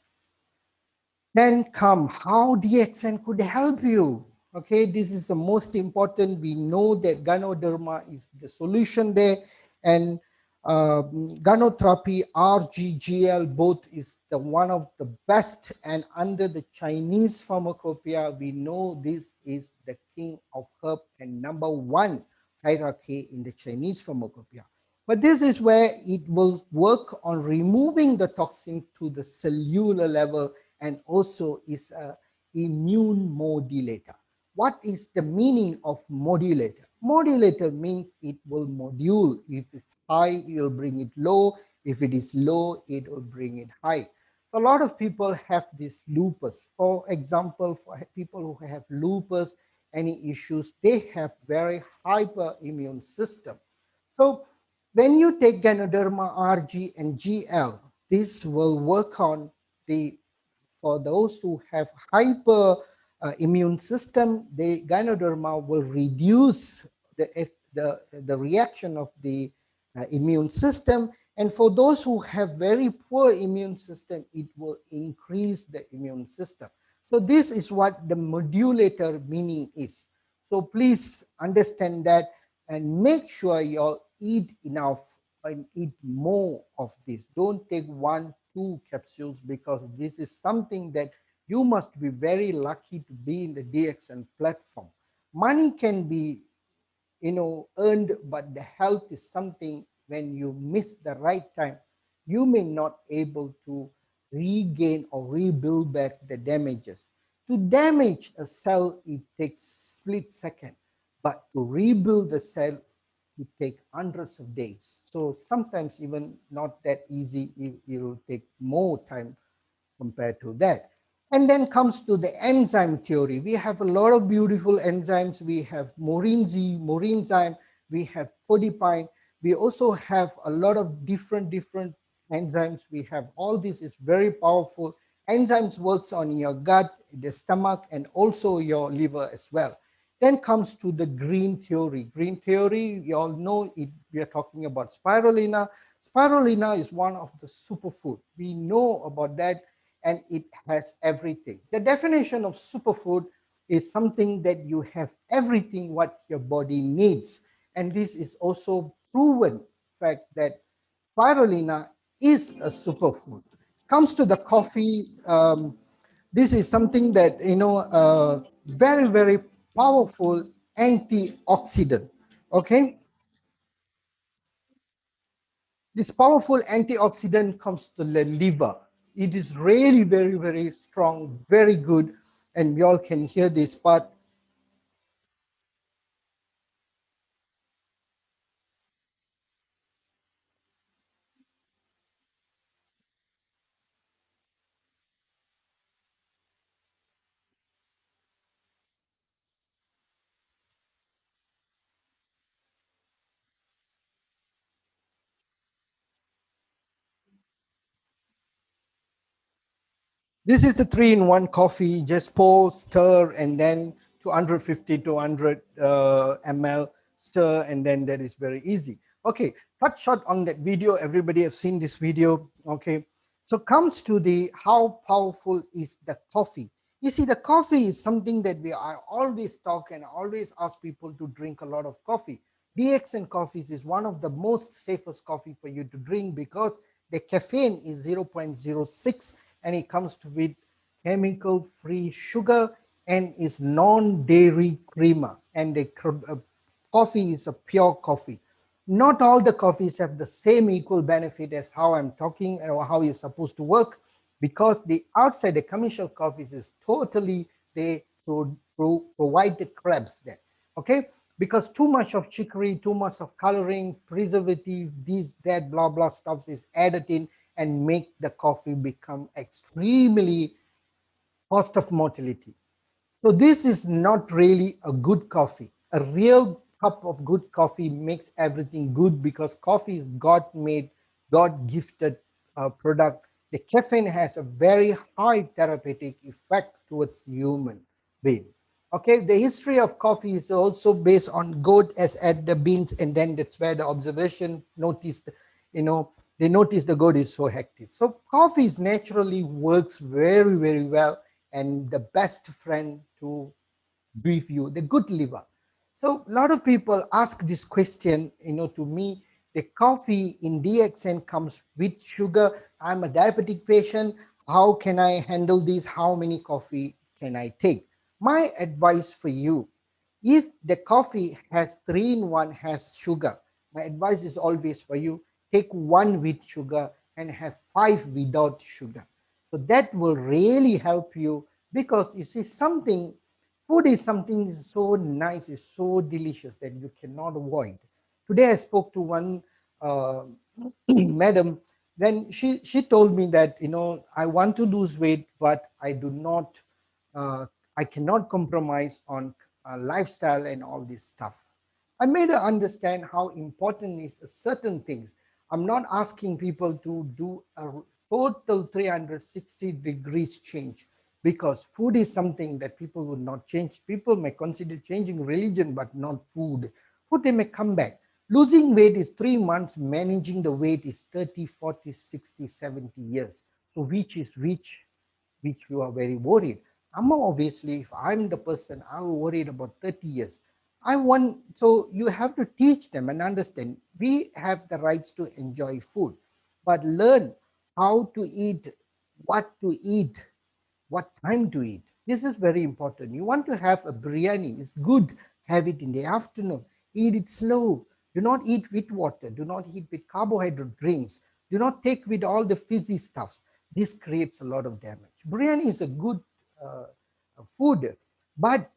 Then come how DXN could help you. Okay, this is the most important. We know that Ganoderma is the solution there, and Ganotherapy, RGGL, both is the one of the best. And under the Chinese pharmacopoeia, we know this is the king of herb and number one hierarchy in the Chinese pharmacopoeia. But this is where it will work on removing the toxin to the cellular level and also is a immune modulator. What is the meaning of modulator? Modulator means it will module. If it's high, you'll bring it low. If it is low, it will bring it high. So a lot of people have this lupus. For example, for people who have lupus, any issues, they have very hyper immune system. So when you take Ganoderma RG and GL, this will work on the, for those who have hyper immune system, the Ganoderma will reduce the reaction of the immune system. And for those who have very poor immune system, it will increase the immune system. So this is what the modulator meaning is. So please understand that and make sure you all eat enough and eat more of this. Don't take 1, 2 capsules because this is something that you must be very lucky to be in the DXN platform. Money can be, earned, but the health is something when you miss the right time, you may not able to regain or rebuild back the damages. To damage a cell, it takes split second, but to rebuild the cell, it takes hundreds of days. So sometimes even not that easy, it will take more time compared to that. And then comes to the enzyme theory. We have a lot of beautiful enzymes. We have Morinzyme, we have Podipine. We also have a lot of different enzymes. We have all this is very powerful. Enzymes works on your gut, the stomach, and also your liver as well. Then comes to the green theory. Green theory, you all know it, we are talking about spirulina. Spirulina is one of the superfood. We know about that and it has everything. The definition of superfood is something that you have everything what your body needs. And this is also proven fact that spirulina is a superfood. Comes to the coffee, this is something that, very, very powerful antioxidant. Okay, this powerful antioxidant comes to the liver. It is really very, very strong, very good. And you all can hear this part. This is the 3-in-1 coffee. Just pour, stir, and then 250 to 100 ml, stir, and then that is very easy. Okay, cut short on that video. Everybody have seen this video. Okay, so comes to the how powerful is the coffee. You see, the coffee is something that we are always talk and always ask people to drink a lot of coffee. DXN coffees is one of the most safest coffee for you to drink because the caffeine is 0.06 and it comes with chemical free sugar and is non-dairy creamer, and the coffee is a pure coffee. Not all the coffees have the same equal benefit as how I'm talking or how it's supposed to work, because the outside the commercial coffees is totally they provide the crabs there. Okay, because too much of chicory, too much of coloring, preservative, this, that, blah, blah stuff is added in and make the coffee become extremely cost of mortality. So this is not really a good coffee. A real cup of good coffee makes everything good because coffee is God made, God gifted product. The caffeine has a very high therapeutic effect towards human being. Okay, the history of coffee is also based on goat as at the beans, and then that's where the observation noticed, they noticed the goat is so active. So coffee is naturally works very, very well and the best friend to brief you, the good liver. So a lot of people ask this question, to me, the coffee in DXN comes with sugar. I'm a diabetic patient. How can I handle this? How many coffee can I take? My advice for you, if the coffee has 3-in-1 has sugar, my advice is always for you, take one with sugar and have five without sugar. So that will really help you, because you see, something, food is something so nice, is so delicious that you cannot avoid. Today I spoke to one uh, madam. Then she told me that, I want to lose weight, but I do not, uh, I cannot compromise on lifestyle and all this stuff. I made her understand how important is certain things. I'm not asking people to do a total 360 degrees change, because food is something that people would not change. People may consider changing religion, but not food. Food, they may come back. Losing weight is 3 months, managing the weight is 30, 40, 60, 70 years. So which you are very worried. I'm obviously, if I'm the person, I'm worried about 30 years. So you have to teach them and understand we have the rights to enjoy food, but learn how to eat, what to eat, what time to eat. This is very important. You want to have a biryani, it's good, have it in the afternoon. Eat it slow. Do not eat with water. Do not eat with carbohydrate drinks. Do not take with all the fizzy stuffs. This creates a lot of damage. Biryani is a good uh, food, but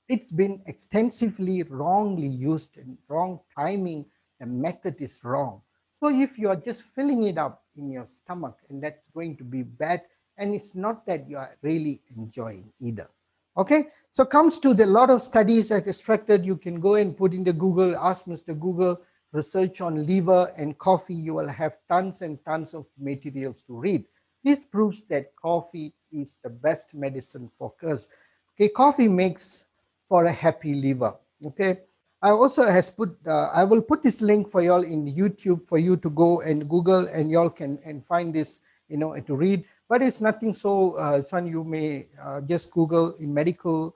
it's been extensively wrongly used and wrong timing. The method is wrong. So if you are just filling it up in your stomach, and that's going to be bad, and it's not that you are really enjoying either. Okay, so comes to the lot of studies that extracted. You can go and put in the Google, ask Mr. Google, research on liver and coffee. You will have tons and tons of materials to read. This proves that coffee is the best medicine for us. Okay, coffee makes for a happy liver. Okay, I also has put I will put this link for y'all in YouTube for you to go and Google, and y'all can and find this, to read. But it's nothing so son, you may just Google in medical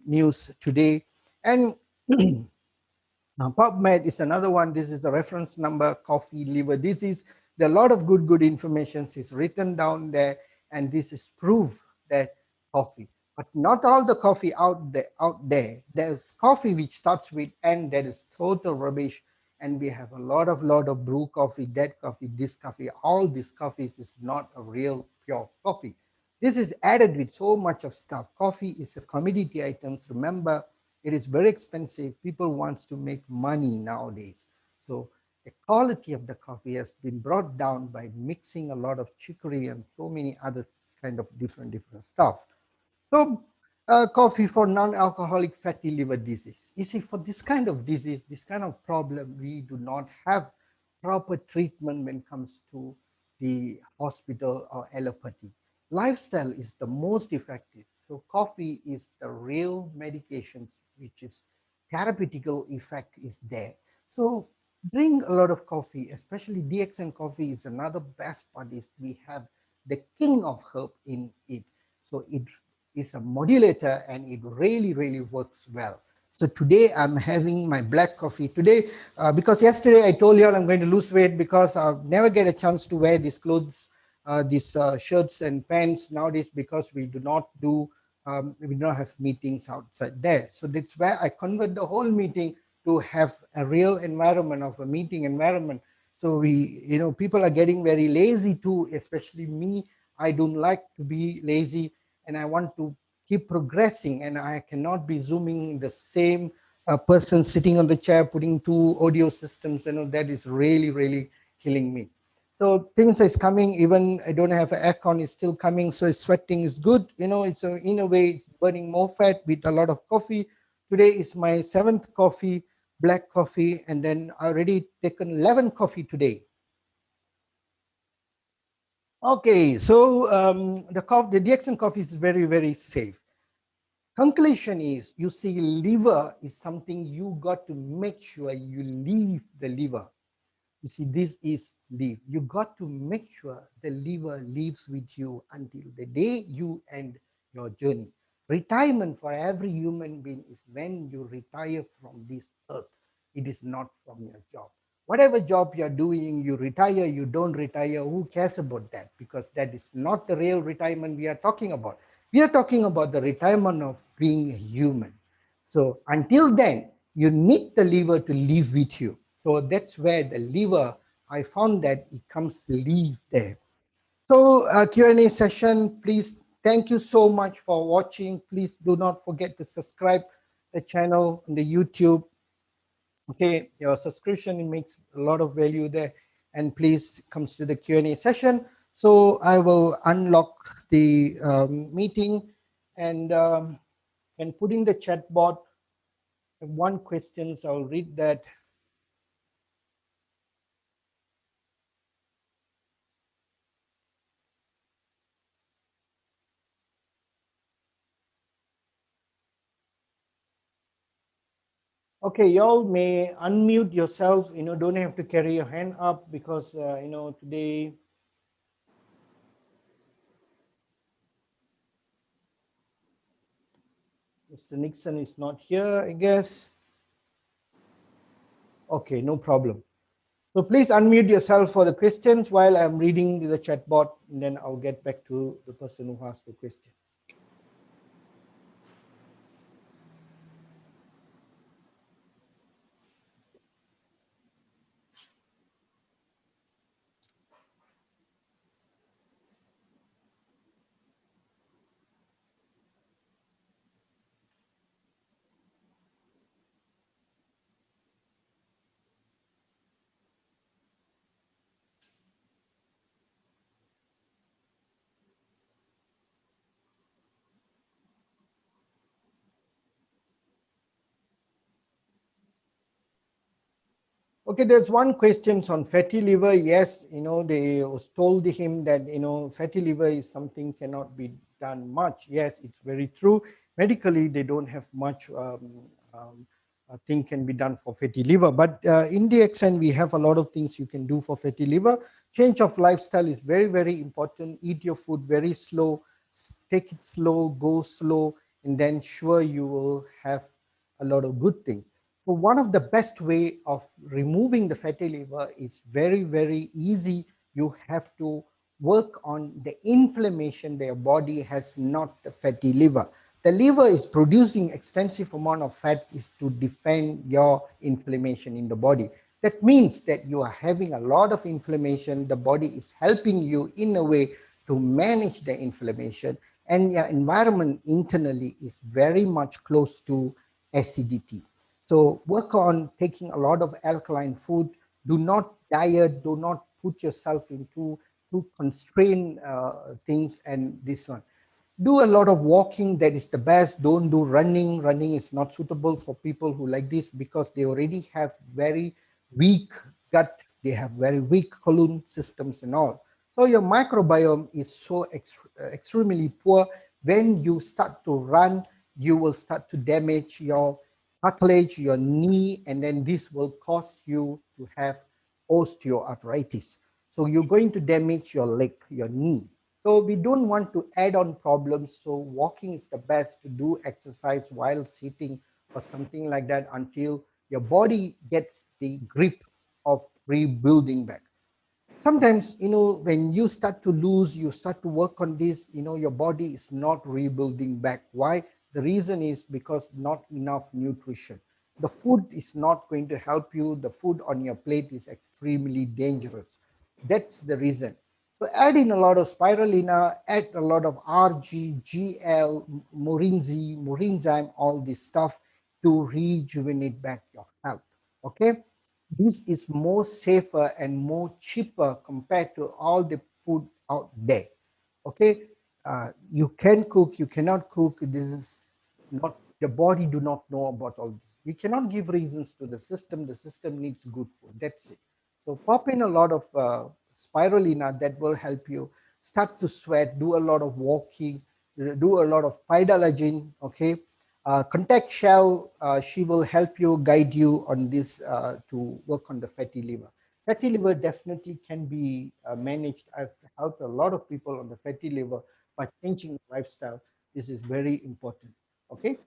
news today. And now, PubMed is another one. This is the reference number, coffee liver disease. There are a lot of good information is written down there, and this is proof that coffee. But not all the coffee out there. There's coffee which starts with N, that is total rubbish. And we have a lot of brew coffee, dead coffee, this coffee. All these coffees is not a real pure coffee. This is added with so much of stuff. Coffee is a commodity item. Remember, it is very expensive. People wants to make money nowadays. So the quality of the coffee has been brought down by mixing a lot of chicory and so many other kind of different stuff. So coffee for non-alcoholic fatty liver disease. You see, for this kind of disease, this kind of problem, we do not have proper treatment when it comes to the hospital or allopathy. Lifestyle is the most effective. So coffee is the real medication, which is therapeutical effect is there. So drink a lot of coffee, especially DXN coffee is another best part is we have the king of herb in it. So it is a modulator and it really works well. So today I'm having my black coffee today because yesterday I told you all I'm going to lose weight because I never get a chance to wear these clothes, these shirts and pants nowadays because we do not have meetings outside there. So that's where I convert the whole meeting to have a real environment of a meeting environment. So people are getting very lazy too, especially me. I don't like to be lazy and I want to keep progressing, and I cannot be zooming the same person sitting on the chair putting two audio systems. That is really killing me. So things is coming. Even I don't have an aircon, it's still coming. So sweating is good. It's in a way it's burning more fat with a lot of coffee. Today is my seventh coffee, black coffee, and then I already taken 11 coffee today. Okay, so the DXN coffee is very safe. Conclusion is, you see, liver is something you got to make sure you leave the liver. You see, this is leave. You got to make sure the liver lives with you until the day you end your journey. Retirement for every human being is when you retire from this earth. It is not from your job. Whatever job you're doing, you retire, you don't retire, who cares about that? Because that is not the real retirement we are talking about. We are talking about the retirement of being a human. So until then, you need the liver to live with you. So that's where the liver, I found that it comes to live there. So Q&A session, please, thank you so much for watching. Please do not forget to subscribe the channel on the YouTube. Okay, your subscription, it makes a lot of value there. And please comes to the Q&A session. So I will unlock the meeting and put in the chat board one question. So I'll read that. Okay, y'all may unmute yourself. Don't have to carry your hand up because today Mr. Nixon is not here, I guess. Okay, no problem. So please unmute yourself for the questions while I'm reading the chat board, and then I'll get back to the person who asked the question. Okay, there's one question on fatty liver. Yes, they was told him that, fatty liver is something cannot be done much. Yes, it's very true. Medically, they don't have much thing can be done for fatty liver. But in the XN, we have a lot of things you can do for fatty liver. Change of lifestyle is very, very important. Eat your food very slow. Take it slow, go slow, and then sure you will have a lot of good things. So one of the best way of removing the fatty liver is very, very easy. You have to work on the inflammation their body has, not the fatty liver. The liver is producing extensive amount of fat is to defend your inflammation in the body. That means that you are having a lot of inflammation. The body is helping you in a way to manage the inflammation, and your environment internally is very much close to acidity. So work on taking a lot of alkaline food. Do not diet. Do not put yourself into too constrained things. And this one, do a lot of walking. That is the best. Don't do running. Running is not suitable for people who like this because they already have very weak gut. They have very weak colon systems and all. So your microbiome is so extremely poor. When you start to run, you will start to damage your cartilage, your knee, and then this will cause you to have osteoarthritis. So you're going to damage your leg, your knee. So we don't want to add on problems. So walking is the best, to do exercise while sitting or something like that until your body gets the grip of rebuilding back. Sometimes, when you start to lose, you start to work on this, your body is not rebuilding back. Why? The reason is because not enough nutrition. The food is not going to help you. The food on your plate is extremely dangerous. That's the reason. So add in a lot of spirulina, add a lot of RG, GL, Morinzyme, all this stuff to rejuvenate back your health. Okay. This is more safer and more cheaper compared to all the food out there. Okay, you can cook, you cannot cook. This is not, the body do not know about all this. You cannot give reasons to the system. The system needs good food. That's it. So pop in a lot of spirulina. That will help you start to sweat, do a lot of walking, do a lot of phytologin. Okay, contact shell, she will help you, guide you on this to work on the fatty liver. Fatty liver definitely can be managed. I've helped a lot of people on the fatty liver by changing lifestyle. This is very important. Okay,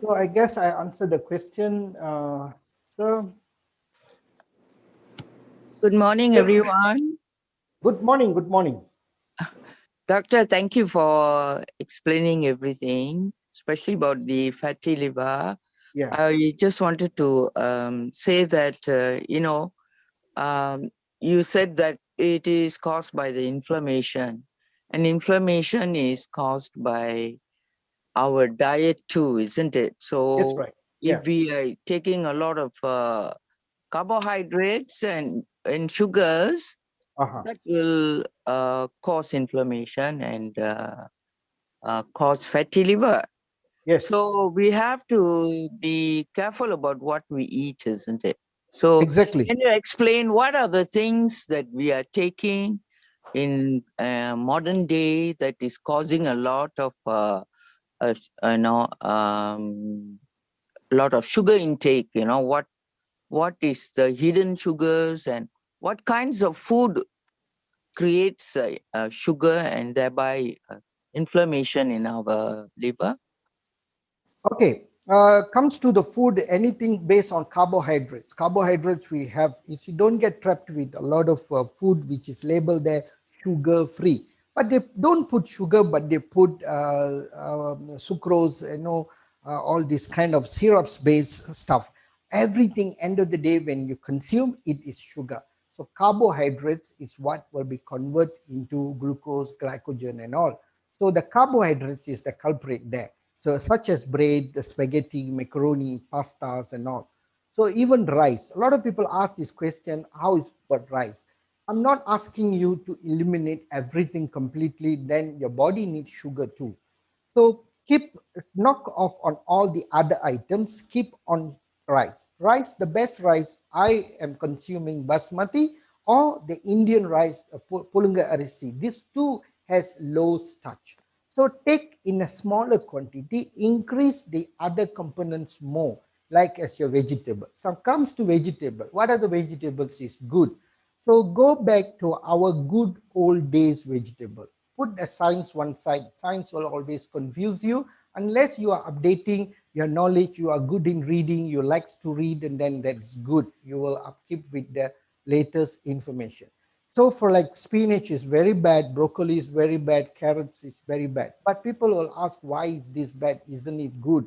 so I guess I answered the question, sir. Good morning, everyone. Good morning. Good morning. Doctor, thank you for explaining everything, especially about the fatty liver. Yeah. I just wanted to say that, you said that it is caused by the inflammation, and inflammation is caused by our diet too, isn't it? That's So right. Yeah. if we are taking a lot of carbohydrates and sugars, Uh-huh. that will cause inflammation and cause fatty liver. Yes. So we have to be careful about what we eat, isn't it? So Exactly. can you explain what are the things that we are taking in modern day that is causing a lot of uh, you know lot of sugar intake? What is the hidden sugars and what kinds of food creates sugar and thereby inflammation in our liver? Okay. Comes to the food, anything based on carbohydrates. Carbohydrates we have, if you don't get trapped with a lot of food which is labeled there sugar free, but they don't put sugar, but they put sucrose, all this kind of syrups based stuff. Everything end of the day when you consume it is sugar. So carbohydrates is what will be converted into glucose, glycogen, and all. So the carbohydrates is the culprit there. So such as bread, the spaghetti, macaroni, pastas, and all. So even rice. A lot of people ask this question: how is about rice? I'm not asking you to eliminate everything completely. Then your body needs sugar too. So keep knock off on all the other items. Keep on rice. Rice, the best rice I am consuming basmati or the Indian rice, pulunga arisi. These two has low starch. So take in a smaller quantity, increase the other components more, like as your vegetable. So comes to vegetable. What are the vegetables is good? So go back to our good old days vegetable. Put the science one side. Science will always confuse you unless you are updating your knowledge. You are good in reading. You like to read, and then that's good. You will upkeep with the latest information. So for like spinach is very bad, broccoli is very bad, carrots is very bad. But people will ask, why is this bad? Isn't it good?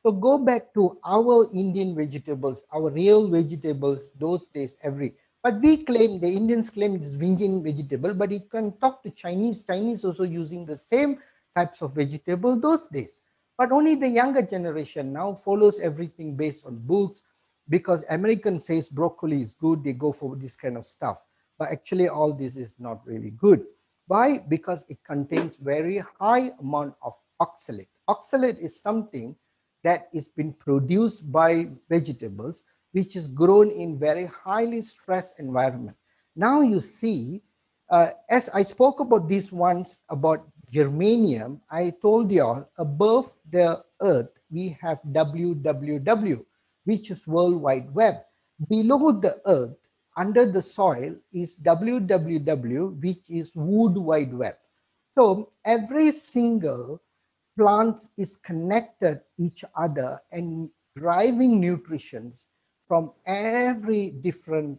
So go back to our Indian vegetables, our real vegetables those days every. But we claim, the Indians claim it is Indian vegetable, but you can talk to Chinese, Chinese also using the same types of vegetable those days. But only the younger generation now follows everything based on books because American says broccoli is good, they go for this kind of stuff. But actually all this is not really good. Why? Because it contains very high amount of oxalate. Oxalate is something that is been produced by vegetables which is grown in very highly stressed environment. Now you see, as I spoke about this once about germanium, I told you all above the earth we have www, which is World Wide Web. Below the earth, under the soil is www, which is Wood Wide Web. So every single plant is connected each other and driving nutrition from every different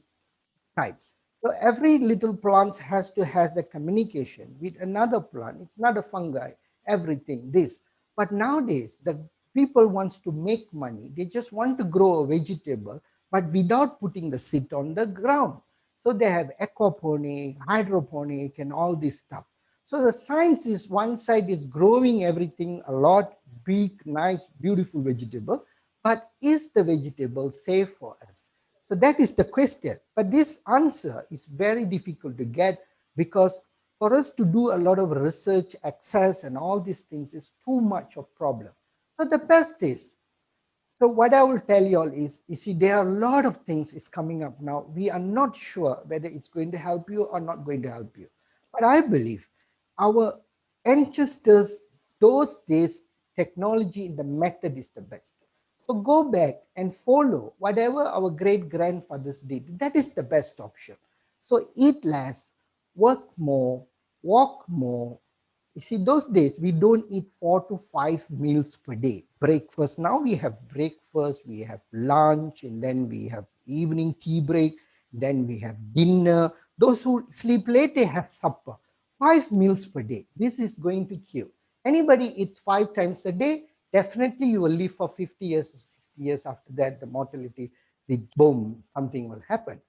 type. So every little plant has a communication with another plant. It's not a fungi, everything, this. But nowadays, the people wants to make money. They just want to grow a vegetable, but without putting the seed on the ground. So they have aquaponic, hydroponic, and all this stuff. So the science is one side is growing everything a lot, big, nice, beautiful vegetable. But is the vegetable safe for us? So that is the question. But this answer is very difficult to get because for us to do a lot of research, access, and all these things is too much of problem. So the best is, so what I will tell you all is, you see, there are a lot of things is coming up now. We are not sure whether it's going to help you or not going to help you. But I believe our ancestors, those days, technology in the method is the best. So go back and follow whatever our great grandfathers did. That is the best option. So eat less, work more, walk more, you see, those days we don't eat 4 to 5 meals per day. Breakfast. Now we have breakfast, we have lunch, and then we have evening tea break, then we have dinner. Those who sleep late, they have supper. 5 meals per day. This is going to kill. Anybody eats 5 times a day, definitely you will live for 50 years, 60 years after that, the mortality, the boom, something will happen.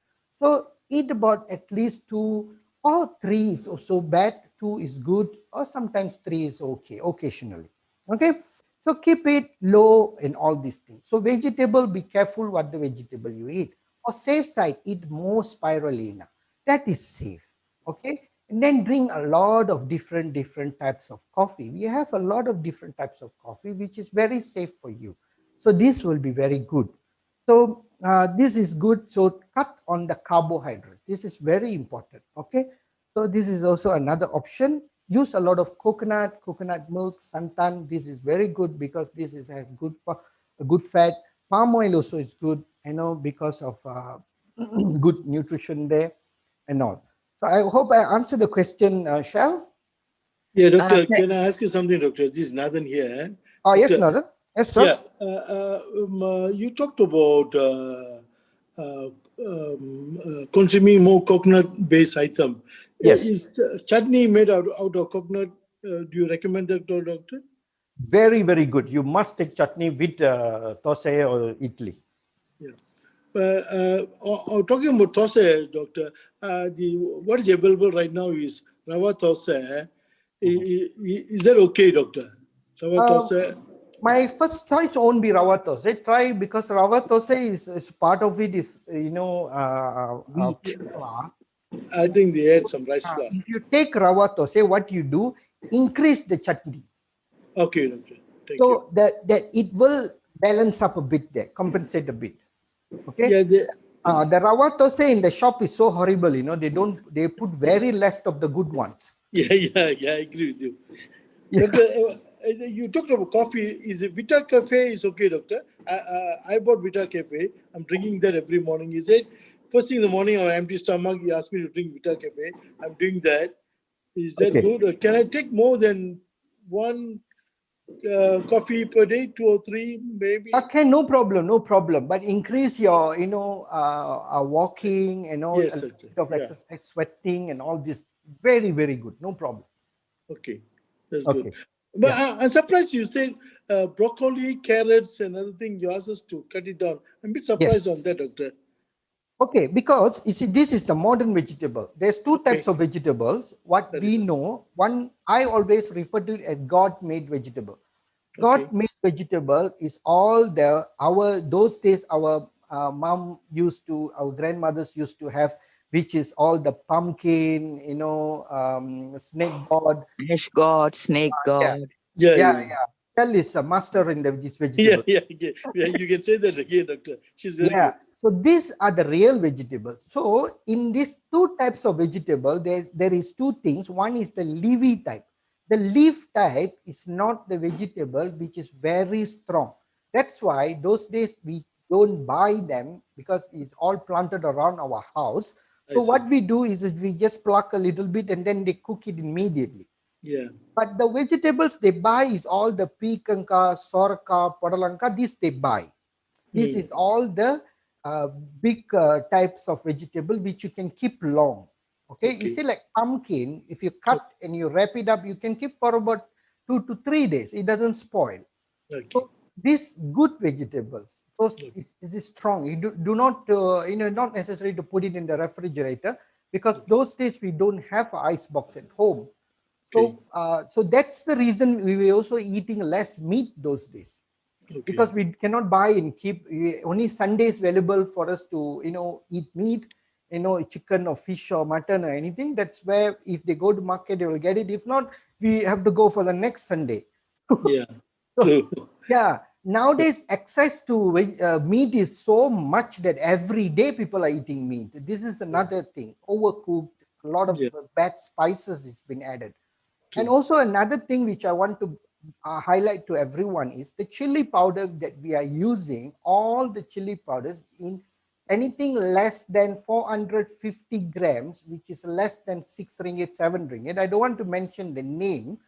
So eat about at least 2 or 3 is also bad, 2 is good, or sometimes 3 is okay, occasionally. Okay, so keep it low in all these things. So vegetable, be careful what the vegetable you eat. Or safe side, eat more spirulina. That is safe. Okay, and then drink a lot of different types of coffee. We have a lot of different types of coffee, which is very safe for you. So this will be very good. So this is good. So cut on the carbohydrates. This is very important. Okay. So this is also another option. Use a lot of coconut milk, santan. This is very good because this is has good fat. Palm oil also is good, because of good nutrition there and all. So I hope I answered the question, Shell. Yeah, Uh, doctor, th- can I ask you something, doctor? This is Nathan here. Oh, yes, Doctor, Nathan. Yes, sir. yeah, you talked about consuming more coconut-based item. Yes. Is chutney made out of coconut? Do you recommend that, doctor? Very, very good. You must take chutney with tosai or idli. Yeah. Talking about tosa, doctor, what is available right now is rava tosa. Is that okay, doctor? Rava Um, tosa. my first choice won't be rava tosai. Try because rava tosai is part of it is Wheat. wheat flour. I think they had some rice flour. If you take rava tosai, what you do, increase the chutney, Okay, doctor. Thank you. so that it will balance up a bit there, compensate a bit. Okay. Yeah, The rava tosai in the shop is so horrible. They put very less of the good ones. yeah, I agree with you. Yeah. Doctor, you talked about coffee. Is it Vita Cafe is okay, doctor? I bought Vita Cafe. I'm drinking that every morning. Is it first thing in the morning on empty stomach? You ask me to drink Vita Cafe. I'm doing that. Is that Okay. good? Or can I take more than one coffee per day, 2 or 3, maybe? Okay, no problem, no problem. But increase your, walking, a Yes, little doctor. bit of Yeah. exercise, sweating, and all this. Very, very good. No problem. Okay, that's good. Okay. But Yeah. I'm surprised you said broccoli, carrots, and other thing. You asked us to cut it down. I'm a bit Yes. surprised on that, doctor. Okay, because you see, this is the modern vegetable. There's two Okay, types of vegetables. What cut it we down. know, one I always refer to it as God-made vegetable. Okay, God-made vegetable is all those days our mom used to, our grandmothers used to have, which is all the pumpkin, snake god. Fish god, snake Yeah, god. yeah, yeah, yeah, yeah. Shell is a master in this yeah, vegetable. yeah, yeah, yeah. You can say that again, doctor. She's very Yeah. good. So these are the real vegetables. So in these two types of vegetable, there is two things. One is the leafy type. The leaf type is not the vegetable which is very strong. That's why those days we don't buy them because it's all planted around our house. I So see. what we do is we just pluck a little bit and then they cook it immediately. Yeah. But the vegetables they buy is all the pikanka, sorka, podalanka, this they buy. This Hmm. is all the uh, big types of vegetable which you can keep long. Okay, you Okay. see, like pumpkin, if you cut and you wrap it up, you can keep for about 2 to 3 days. It doesn't spoil. Okay. So these good vegetables, those Okay. is strong. You do not, not necessary to put it in the refrigerator because those days we don't have an ice box at home. Okay. So that's the reason we were also eating less meat those days Okay. because we cannot buy and keep only Sundays available for us to eat meat, chicken or fish or mutton or anything. That's where if they go to market they will get it. If not, we have to go for the next Sunday. Yeah. So True. yeah, nowadays access to meat is so much that every day people are eating meat. This is another thing, overcooked, a lot of Yeah. bad spices has been added. And True. also another thing which I want to highlight to everyone is the chili powder that we are using. All the chili powders in anything less than 450 grams, which is less than 6 ringgit, 7 ringgit. I don't want to mention the name.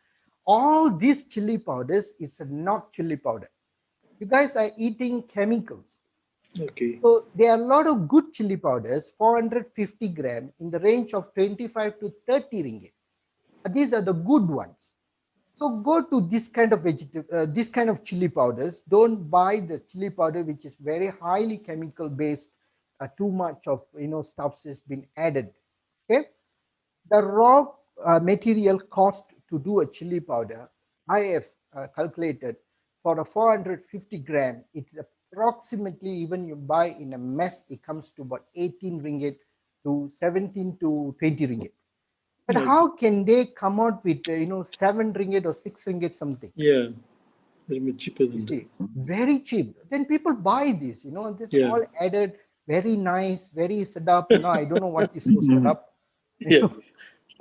All these chili powders is not chili powder. You guys are eating chemicals. Okay. So there are a lot of good chili powders, 450 gram in the range of 25 to 30 ringgit. These are the good ones. So go to this kind of this kind of chili powders. Don't buy the chili powder which is very highly chemical based. Too much of stuff has been added. Okay, the raw material cost to do a chili powder, I have calculated for a 450 gram. It's approximately, even you buy in a mess, it comes to about 18 ringgit to 17 to 20 ringgit. But Okay. how can they come out with 7 ringgit or 6 ringgit something? Yeah, very much cheaper You than that. see, very cheap. Then people buy this. This Yeah, all added, very nice, very sedap. I don't know what is so Mhm. sedap. You yeah. know.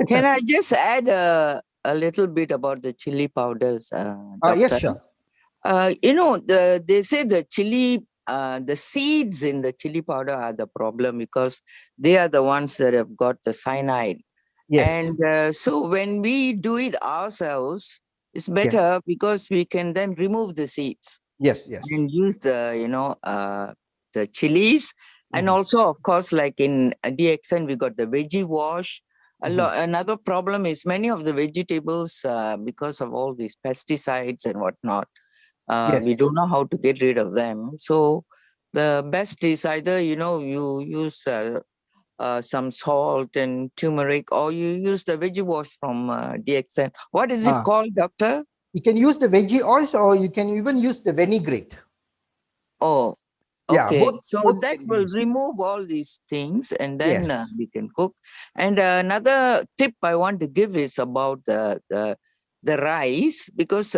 Can I just add a little bit about the chili powders, Yes, doctor? sure. They say the chili, the seeds in the chili powder are the problem because they are the ones that have got the cyanide. Yes, And so when we do it ourselves, it's yeah, better because we can then remove the seeds yes, yes. and use the chilies. And Mhm, also, of course, like in DXN, we got the veggie wash. mhm. Another problem is many of the vegetables, because of all these pesticides and whatnot, we Yes, don't know how to get rid of them. So the best is either, you use some salt and turmeric, or you use the veggie wash from DXN. What is it ah, called, doctor? you can use the veggie oils, or you can even use the vinaigrette. Oh, Yeah, okay. both So both that can be will used. remove all these things and then Yes, we can cook. And another tip I want to give is about the rice, because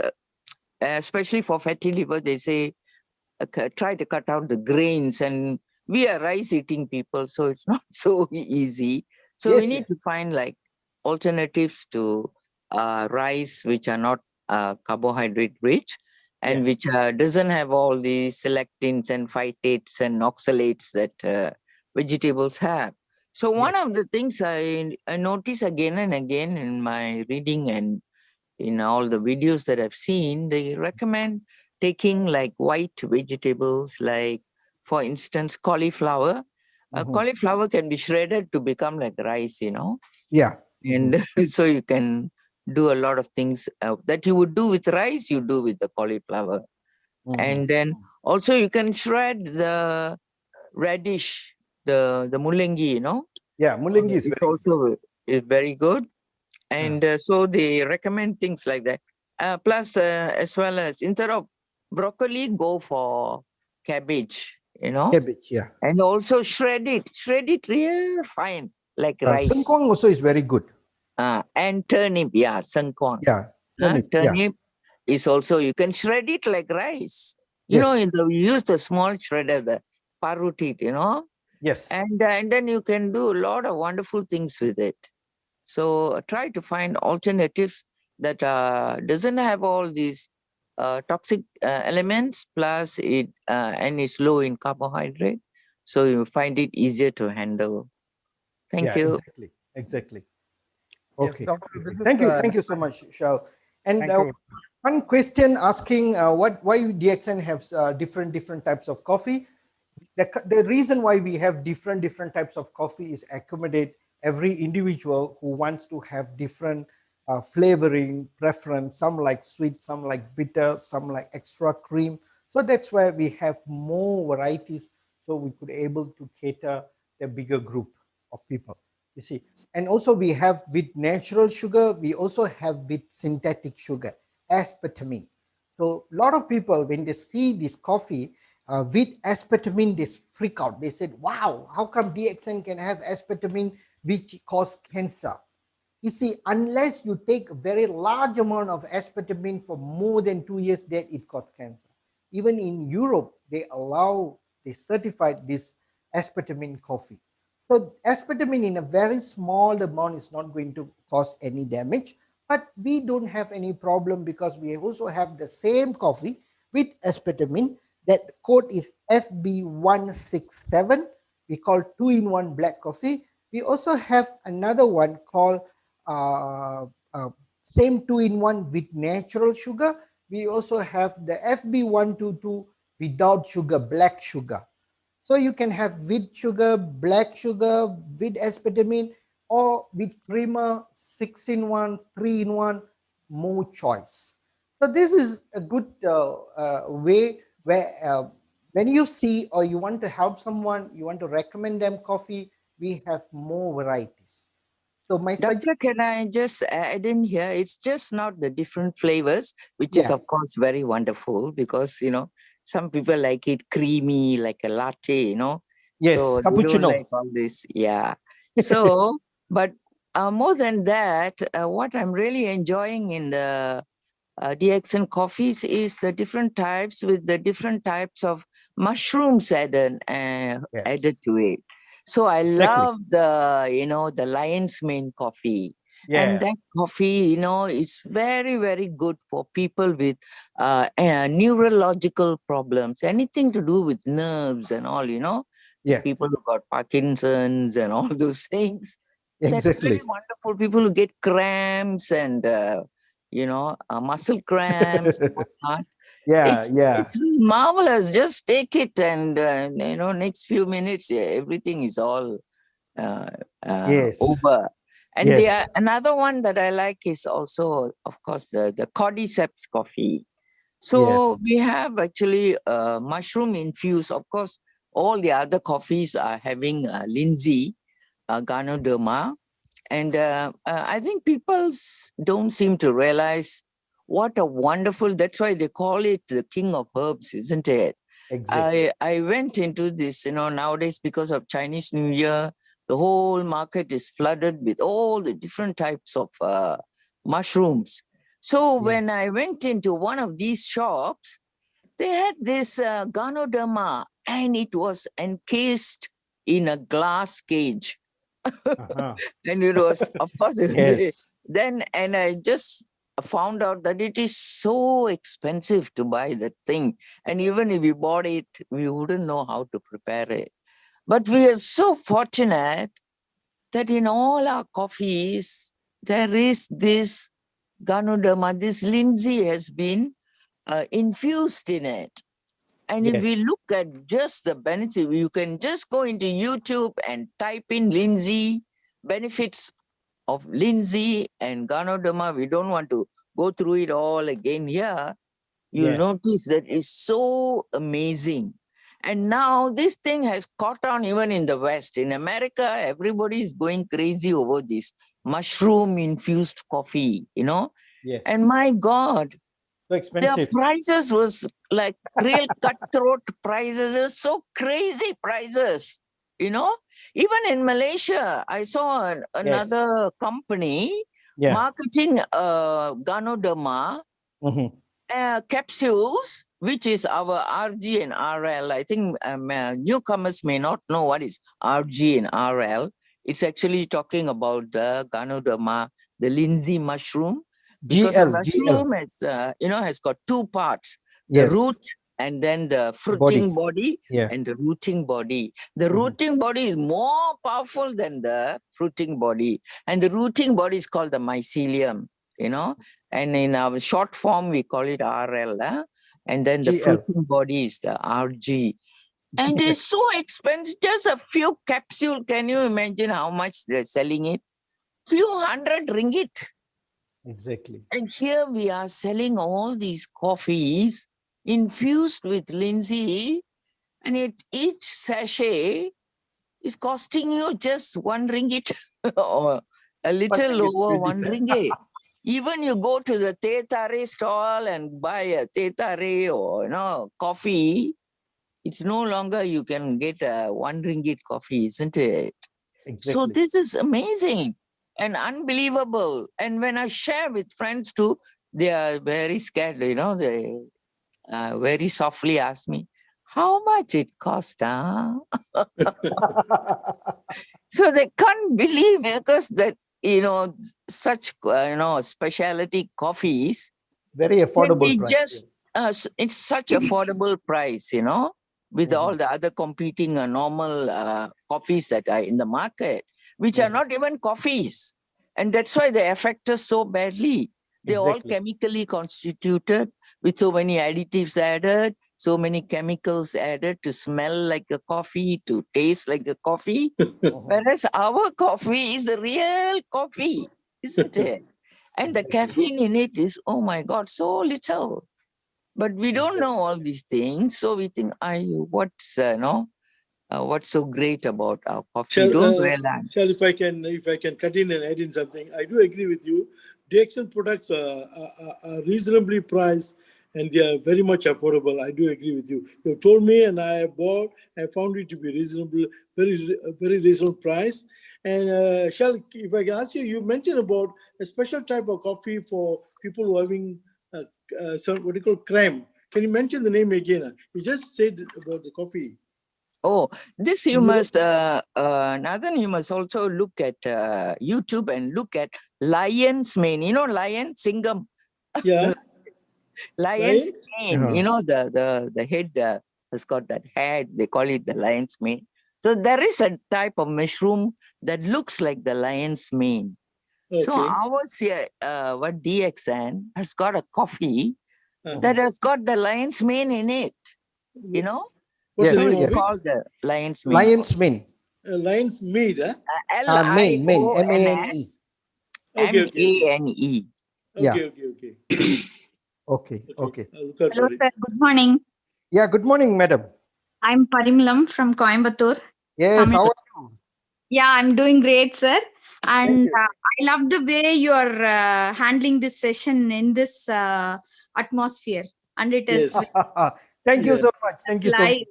especially for fatty liver, they say try to cut out the grains, and we are rice eating people, so it's not so easy. So we yes, need yes, to find like alternatives to rice which are not carbohydrate rich yeah, and which doesn't have all the selectins and phytates and oxalates that vegetables have. So one yes. of the things I notice again and again in my reading and in all the videos that I've seen, they recommend taking like white vegetables, like for instance, cauliflower. Mhm. Cauliflower can be shredded to become like rice, Yeah. Mhm, and so you can do a lot of things that you would do with rice, you do with the cauliflower. mhm. And then also you can shred the radish, the mulangi. Yeah, Mulangi is It's very good. also is very good. Yeah. And so they recommend things like that. Plus, as well as instead of broccoli, go for cabbage, Cabbage, yeah. and also shred it real fine like rice. Sengkuang also is very good. And turnip, yeah, sengkuang. Yeah, turnip, yeah. Turnip is also, you can shred it like rice. Yes, You use the small shredder, the parutit, yes. and then you can do a lot of wonderful things with it. So try to find alternatives that doesn't have all these toxic elements, plus it and is low in carbohydrate. So you find it easier to handle. Thank Yeah, you. exactly, exactly. Yes, Okay, doctor, okay. this is Thank you so much, Shao. And thank you. one question asking why DXN have different types of coffee. The reason why we have different types of coffee is accommodate every individual who wants to have different flavoring preference. Some like sweet, some like bitter, some like extra cream. So that's why we have more varieties, so we could able to cater a bigger group of people. You see, and also we have with natural sugar, we also have with synthetic sugar, aspartame. So a lot of people, when they see this coffee with aspartame, they freak out. They said, wow, how come DXN can have aspartame which cause cancer? You see, unless you take a very large amount of aspartame for more than 2 years, then it causes cancer. Even in Europe, they certified this aspartame coffee. So aspartame in a very small amount is not going to cause any damage, but we don't have any problem because we also have the same coffee with aspartame. That code is FB167. We call two-in-one black coffee. We also have another one called uh, uh, same two-in-one with natural sugar. We also have the FB122 without sugar, black sugar. So you can have with sugar, black sugar, with aspartame, or with creamer, 6-in-1, 3-in-1. more choice. So this is a good way where when you see or you want to help someone, you want to recommend them coffee, we have more varieties. So my suggestion, Doctor, can I just add in here? It's just not the different flavors, which is yeah, of course very wonderful because some people like it creamy, like a latte, yes, so they don't cappuccino. like all this. Yeah. So, but more than that, what I'm really enjoying in the DXN coffees is the different types with the different types of mushrooms added Yes, to it. So I exactly. love the lion's mane coffee. And Yeah, that coffee, it's very, very good for people with neurological problems, anything to do with nerves and all, yeah, people who got Parkinson's and all those things. That's very exactly. wonderful. People who get cramps and muscle cramps and whatnot. Yeah, It's yeah, really marvelous. Just take it, and next few minutes, yeah, everything is all uh, yes, over. And yes. another one that I like is also, of course, the cordyceps coffee. Yeah, So we have actually mushroom infused. Of course, all the other coffees are having lindsay, Ganoderma. And I think people don't seem to realize what a wonderful, that's why they call it the king of herbs, isn't it? exactly. I went into this, nowadays because of Chinese New Year, the whole market is flooded with all the different types of mushrooms. So Yeah. when I went into one of these shops, they had this Ganoderma and it was encased in a glass cage. Uh-huh. And it was, of course, Yes, and I just found out that it is so expensive to buy that thing. And even if we bought it, we wouldn't know how to prepare it. But we are so fortunate that in all our coffees, there is this Ganoderma, this lindsay has been infused in it. And if yes, we look at just the benefits, you can just go into YouTube and type in lindsay benefits of lindsay and Ganoderma. We don't want to go through it all again here. You'll yeah, notice that it's so amazing. And now this thing has caught on even in the West. In America, everybody is going crazy over this mushroom infused coffee. yes. And my God, So their expensive. prices was like real cutthroat prices. It was so crazy prices, you know. Even in Malaysia, I saw Yes. another company Yeah. marketing Ganoderma Hmm. capsules, which is our RG and RL. I think newcomers may not know what is RG and RL. It's actually talking about the Ganoderma, the lindsay mushroom, because a GL. mushroom has got two parts: the Yes. root and then the The body. fruiting body Yeah. and the rooting body. The Hmm. rooting body is more powerful than the fruiting body, and the rooting body is called the mycelium. You know, and in our short form, we call it RL, and then the GL. fruiting body is the RG. And it's so expensive, just a few capsule. Can you imagine how much they're selling it? Few hundred ringgit. Exactly. And here we are selling all these coffees infused with lindsay, and each sachet is costing you just 1 ringgit or a One little ringgit over twenty 1 ringgit. Even you go to the teh tarik stall and buy a teh tarik or coffee, it's no longer you can get a 1 ringgit coffee, isn't it? So Exactly. this is amazing and unbelievable. And when I share with friends too, they are very scared. They very softly ask me, "How much it cost?" So they can't believe it because that such specialty coffees Very can affordable be price. just it's such affordable price, with Hmm. all the other competing normal coffees that are in the market, which are Hmm. not even coffees. And that's why they affect us so badly. They're all Exactly. chemically constituted with so many additives added, so many chemicals added to smell like a coffee, to taste like a coffee. Hmm. Whereas our coffee is the real coffee, isn't it? And the caffeine in it is, oh my God, so little. But we don't know all these things. So we think, what's so great about our coffee? Shall, Don't shall realize. if I can cut in and add in something, I do agree with you. DXN products are reasonably priced and they are very much affordable. I do agree with you. You told me and I bought. I found it to be reasonable, very reasonable price. And if I can ask you, you mentioned about a special type of coffee for people who are having some what do you call crème. Can you mention the name again? You just said about the coffee. Oh, this you Liver- must, Nathan, you must also look at YouTube and look at lion's mane. You know, lion, Singham, Yeah, lion's lion. mane. Uh-huh. You know, the head has got that head. They call it the lion's mane. So there is a type of mushroom that looks like the lion's mane. So Okay. ours here, what DXN has got a coffee that Uh-huh. has got the lion's mane in it. You know, What's the Yes, so name it's of yes. it? called the lion's mane. Lion's mane. Lion's Mead, huh? L I Mane, O N M-A-N-E. S Okay, M okay, okay. A N E. Yeah. Okay. Okay. Okay. Okay. I'll look out Hello, for it. sir. Good morning. Yeah. Good morning, madam. I'm Parimalam from Coimbatore, Yes. Tamil. How are you? Yeah, I'm doing great, sir. Thank And you. I love the way you're handling this session in this atmosphere. And it is Yes. Thank you Yeah. so much. Thank you so much. live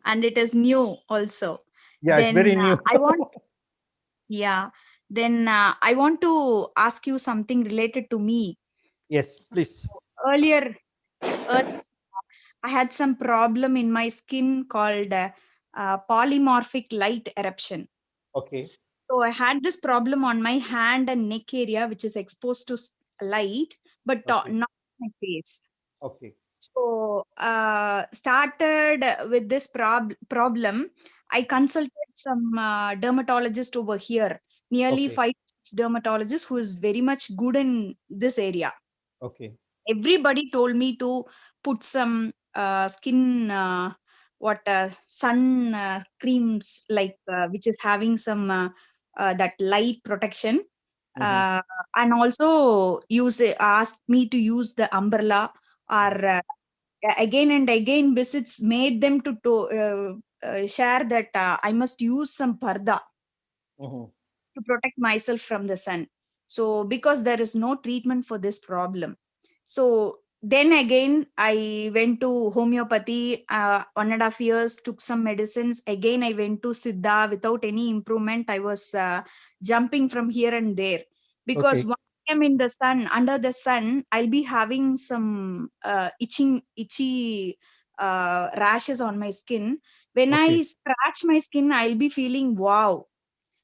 and it is new also. Yeah, it's very new. I want, yeah, then I want to ask you something related to me. Yes, please. Earlier, I had some problem in my skin called polymorphic light eruption. Okay. So I had this problem on my hand and neck area, which is exposed to light, but Okay. not my face. Okay. So started with this problem. I consulted some dermatologist over here, nearly Okay. 5 6 dermatologists who is very much good in this area. Okay. Everybody told me to put some skin sun creams like which is having some that light protection, Mhm. and also asked me to use the umbrella or again and again visits made them to share that I must use some parda Mhm. to protect myself from the sun. So because there is no treatment for this problem, so then again I went to homeopathy, 1.5 years, took some medicines. Again I went to siddha. Without any improvement, I was jumping from here and there, because Okay. when I'm in the sun, under the sun, I'll be having some itchy rashes on my skin. When Okay. I scratch my skin, I'll be feeling wow.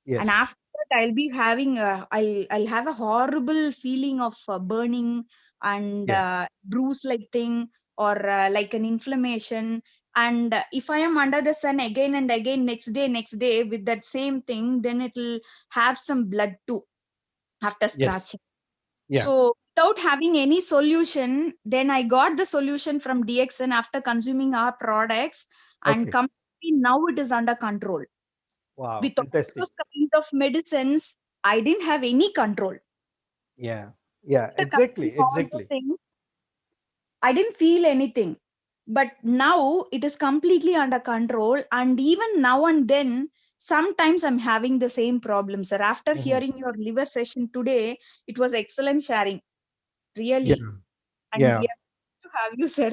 And Yes. after that, I'll be having I'll have a horrible feeling of burning and Yeah. bruise like thing, or like an inflammation. And if I am under the sun again and again, next day with that same thing, then it'll have some blood too after Yes. scratching. Yeah. So without having any solution, then I got the solution from DXN after consuming our products, and Okay. completely now it is under control. Wow. With all Fantastic. those kind of medicines, I didn't have any control. Yeah. Yeah. After Exactly. consuming all the Exactly. things, I didn't feel anything. But now it is completely under control. And even now and then, sometimes I'm having the same problem, sir. After Mhm. hearing your liver session today, it was excellent sharing, Yeah. really. And Yeah. we are to have you, sir.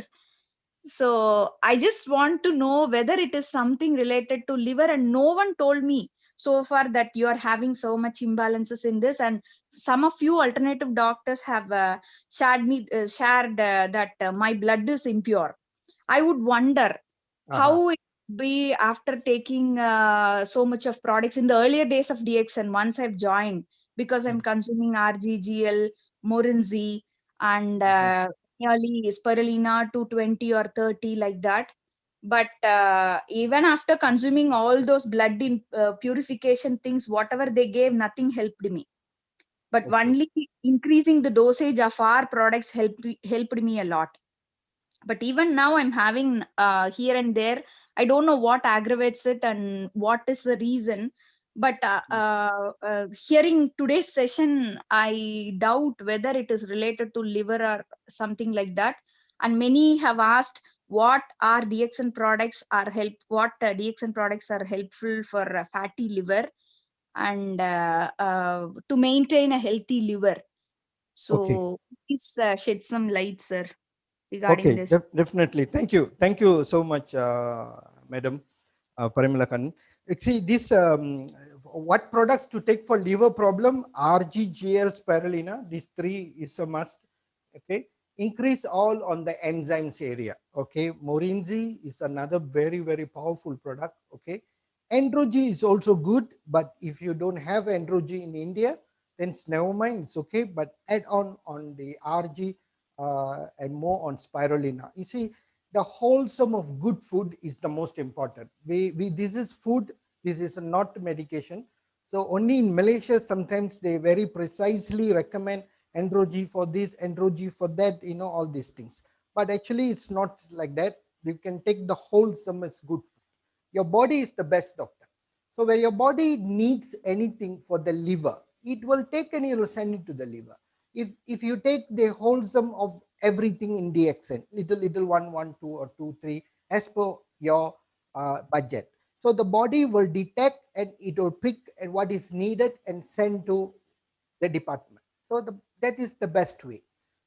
So I just want to know whether it is something related to liver, and no one told me so far that you are having so much imbalances in this. And some of you alternative doctors have shared that my blood is impure. I would wonder Uh-huh. how it be after taking so much of products in the earlier days of DX, and once I've joined, because I'm Mhm. consuming RGGL, Morinzi, and Mhm. nearly spirulina 220 or 30 like that. But even after consuming all those purification things, whatever they gave, nothing helped me. But Okay. only increasing the dosage of our products helped me a lot. But even now I'm having here and there, I don't know what aggravates it and what is the reason. But hearing today's session, I doubt whether it is related to liver or something like that. And many have asked what are DXN products are DXN products are helpful for fatty liver and to maintain a healthy liver. Okay. So please shed some light, sir, regarding Okay, this. definitely. Thank you. Thank you so much, Madam Parimalakan. See, what products to take for liver problem? RGGL spirulina. These three is a must. Okay. Increase all on the enzymes area. Okay. Morinzi is another very, very powerful product. Okay. Androgy is also good, but if you don't have Androgy in India, then never mind. It's okay. But add on the RG and more on spirulina. You see, the wholesome of good food is the most important. We this is food. This is not medication. So only in Malaysia, sometimes they very precisely recommend Androgy for this, Androgy for that, all these things. But actually, it's not like that. You can take the wholesome as good food. Your body is the best doctor. So when your body needs anything for the liver, it will take and it will send it to the liver. If you take the wholesome of everything in DXN, little 1, 2, or 2, 3, as per your budget. So the body will detect and it will pick and what is needed and send to the department. So that is the best way.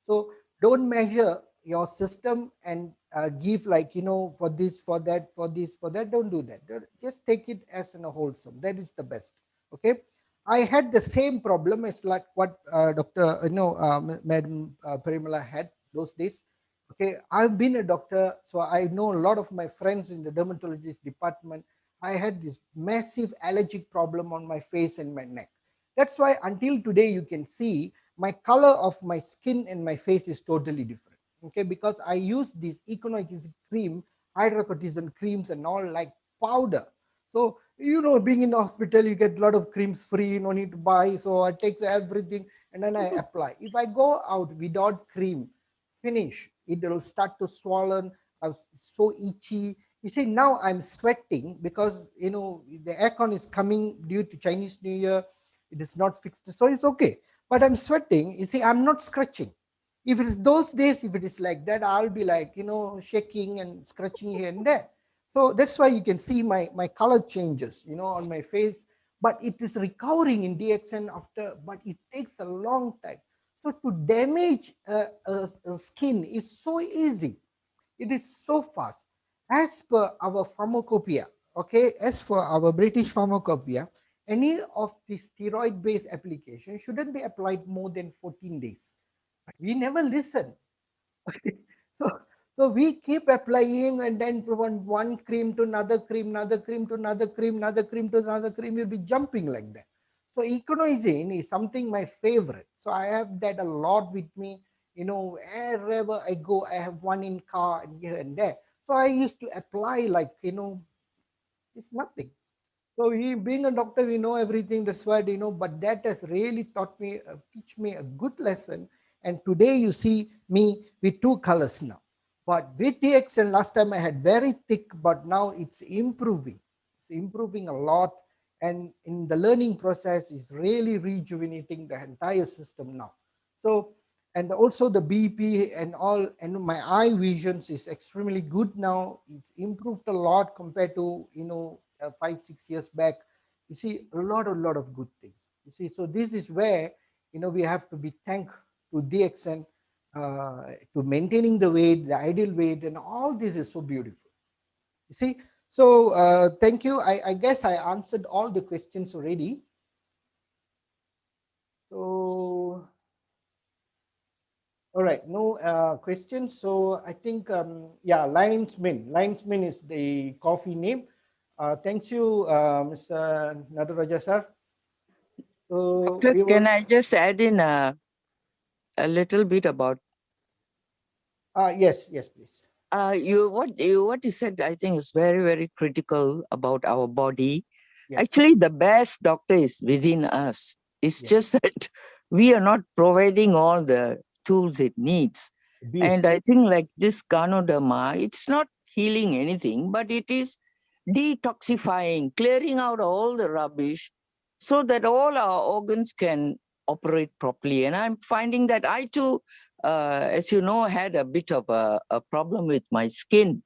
So don't measure your system and give like, for this, for that, for this, for that. Don't do that. Just take it as a wholesome. That is the best. Okay. I had the same problem as like what Dr. Madam Parimala had those days. Okay, I've been a doctor, so I know a lot of my friends in the dermatologist department. I had this massive allergic problem on my face and my neck. That's why until today you can see my color of my skin and my face is totally different. Okay, because I use this econoic cream, hydrocortisone creams and all like powder. So, being in the hospital, you get a lot of creams free, no need to buy. So I take everything and then I apply. If I go out without cream, finish, it will start to swollen. I was so itchy. You see, now I'm sweating because, the aircon is coming due to Chinese New Year. It is not fixed. So it's okay. But I'm sweating. You see, I'm not scratching. If it is those days, if it is like that, I'll be like, shaking and scratching here and there. So that's why you can see my color changes, on my face. But it is recovering in DXN after, but it takes a long time. So to damage a skin is so easy. It is so fast. As per our pharmacopoeia, okay, as for our British pharmacopoeia, any of the steroid-based application shouldn't be applied more than 14 days. We never listen. so, so we keep applying and then from one cream to another cream, another cream to another cream, another cream to another cream, you'll be jumping like that. So econoizine is something my favorite. So I have that a lot with me. Wherever I go, I have one in car and here and there. So I used to apply like, it's nothing. So being a doctor, we know everything. That's why, but that has really teach me a good lesson. And today you see me with two colors now. But with DXN, last time I had very thick, but now it's improving. It's improving a lot. And in the learning process is really rejuvenating the entire system now. So, and also the BP and all, and my eye visions is extremely good now. It's improved a lot compared to, 5, 6 years back. You see a lot of good things. You see, so this is where, we have to be thankful to DXN to maintaining the weight, the ideal weight, and all this is so beautiful. You see, so thank you. I guess I answered all the questions already. So, all right, no questions. So I think, yeah, Lion's Mane is the coffee name. Thank you, Mr. Nadaraja sir. So Doctor, we can will, I just add in a little bit about yes, please. what you said? I think is very, very critical about our body. Yes, Actually, the best doctor is within us. It's yes, just that we are not providing all the tools it needs. abuse. And I think like this Ganoderma, it's not healing anything, but it is detoxifying, clearing out all the rubbish so that all our organs can operate properly. And I'm finding that I too, as you know, had a bit of a problem with my skin.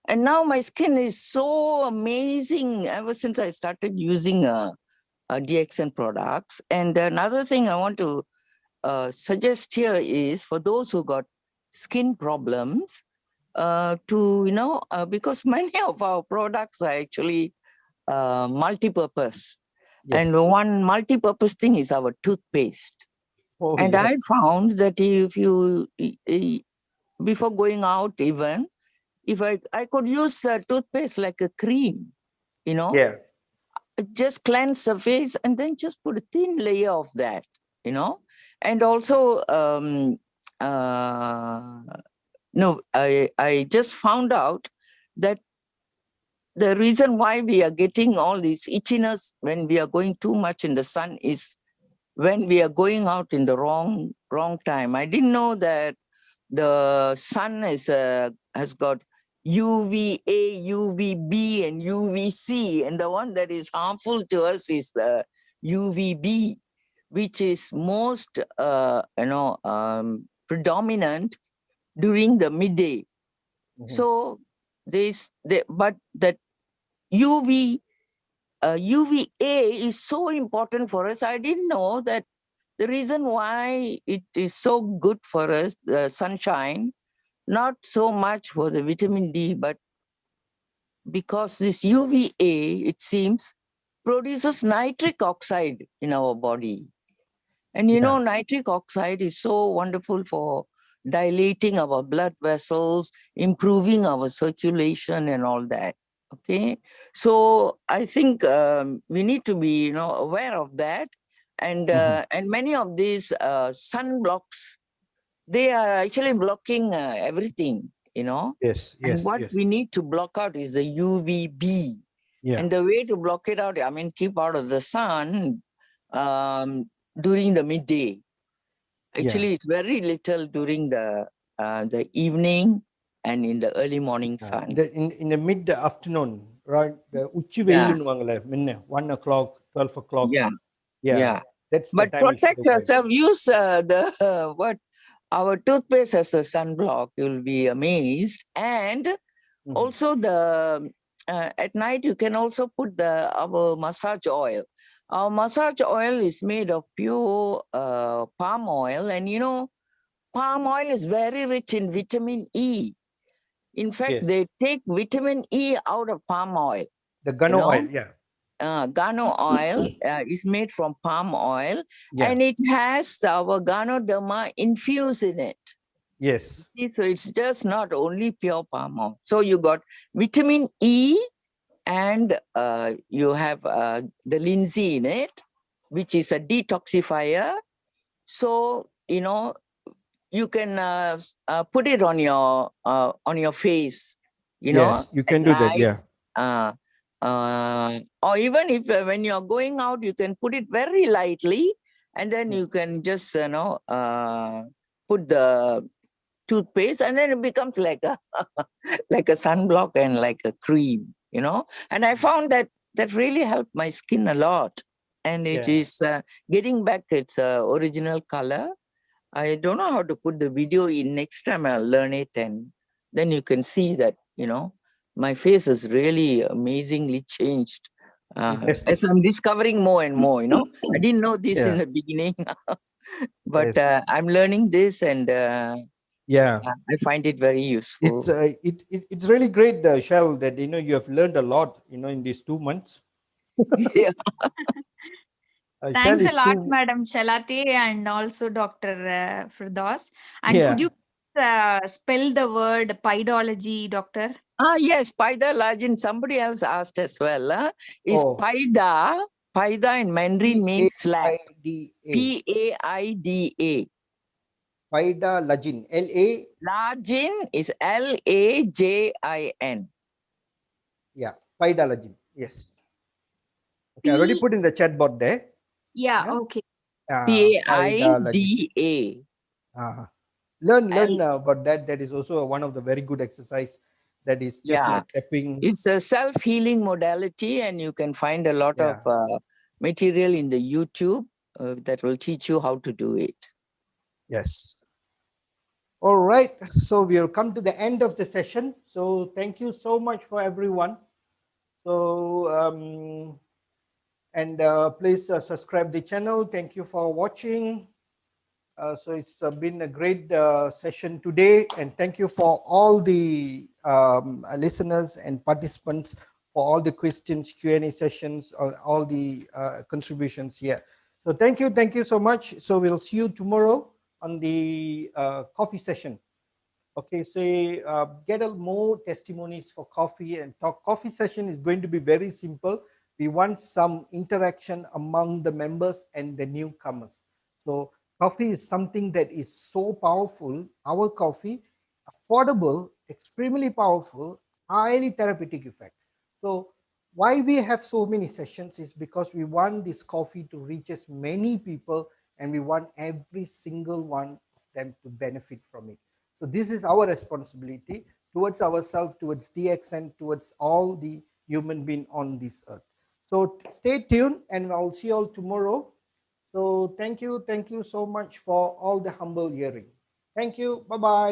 And now my skin is so amazing ever since I started using DXN products. And another thing I want to suggest here is for those who got skin problems, because many of our products are actually multi-purpose. Yes. And one multi-purpose thing is our toothpaste. Oh, And yeah. I found that if you, before going out even, if I could use toothpaste like a cream, Yeah. just cleanse the face and then just put a thin layer of that, and also, I just found out that the reason why we are getting all these itchiness when we are going too much in the sun is when we are going out in the wrong time. I didn't know that the sun has got UVA, UVB, and UVC, and the one that is harmful to us is the UVB, which is most predominant during the midday. Mhm. So but that UVA is so important for us. I didn't know that the reason why it is so good for us, the sunshine, not so much for the vitamin D, but because this UVA, it seems, produces nitric oxide in our body. And Yeah. nitric oxide is so wonderful for dilating our blood vessels, improving our circulation and all that. Okay. So I think we need to be, aware of that. And, and many of these sunblocks, they are actually blocking everything, Yes. and Yes. what Yes. we need to block out is the UVB. Yeah. And the way to block it out, keep out of the sun during the midday. Actually, it's very little during the evening and in the early morning sun. In the mid afternoon, right? The uchi Yeah. veilun 1 o'clock, 12 o'clock. Yeah. Yeah. Yeah. That's the But time you should protect avoid. yourself. Use our toothpaste as a sunblock. You'll be amazed. And Mhm. also at night you can also put our massage oil. Our massage oil is made of pure palm oil, and palm oil is very rich in vitamin E. In fact, Yes. they take vitamin E out of palm oil. The gano oil, yeah. Gano oil is made from palm oil, Yeah. and it has our Ganoderma infused in it. Yes. See, so it's just not only pure palm oil. So you got vitamin E, and you have the linseed in it, which is a detoxifier. So you can put it on your face. Yes, you can at do that, night. yeah. Or even if when you're going out, you can put it very lightly, and then you can just put the toothpaste, and then it becomes like a like a sunblock and like a cream, and I found that really helped my skin a lot, and it Yeah. is getting back its original color. I don't know how to put the video in. Next time I'll learn it, and then you can see that my face is really amazingly changed Fantastic. as I'm discovering more and more. I didn't know this in Yeah. the beginning, but Yes. I'm learning this, and Yeah. I find it very useful. It's really great, Shell, that you have learned a lot, in these 2 months. Yeah. Shell Thanks a is lot, too. Madam Shalati, and also Dr. Firdaus. And Yeah. could you spell the word pidology, Doctor? Yes, Paida Lajin. Somebody else asked as well. Is Oh. Paida? Paida in Mandarin means slap. Paida. Paida. Paida Lajin. LA. Lajin is Lajin. Yeah. Paida Lajin. Yes. Okay, I already put in the chat box there. Yeah, Yeah. okay. Paida Lajin. Paida. Learn about that. That is also one of the very good exercise that is just Yeah. like tapping. It's a self-healing modality, and you can find a lot of material in the YouTube that will teach you how to do it. Yes. All right. So we have come to the end of the session. So thank you so much for everyone. So and please subscribe the channel. Thank you for watching. So it's been a great session today, and thank you for all the listeners and participants for all the questions, Q&A sessions, all the contributions here. So thank you so much. So we'll see you tomorrow on the coffee session. Okay, so get a more testimonies for coffee and talk. Coffee session is going to be very simple. We want some interaction among the members and the newcomers. So coffee is something that is so powerful. Our coffee, affordable, extremely powerful, highly therapeutic effect. So why we have so many sessions is because we want this coffee to reach as many people, and we want every single one of them to benefit from it. So this is our responsibility towards ourselves, towards DXN, towards all the human being on this earth. So stay tuned, and I'll see you all tomorrow. So thank you so much for all the humble hearing. Thank you. Bye-bye.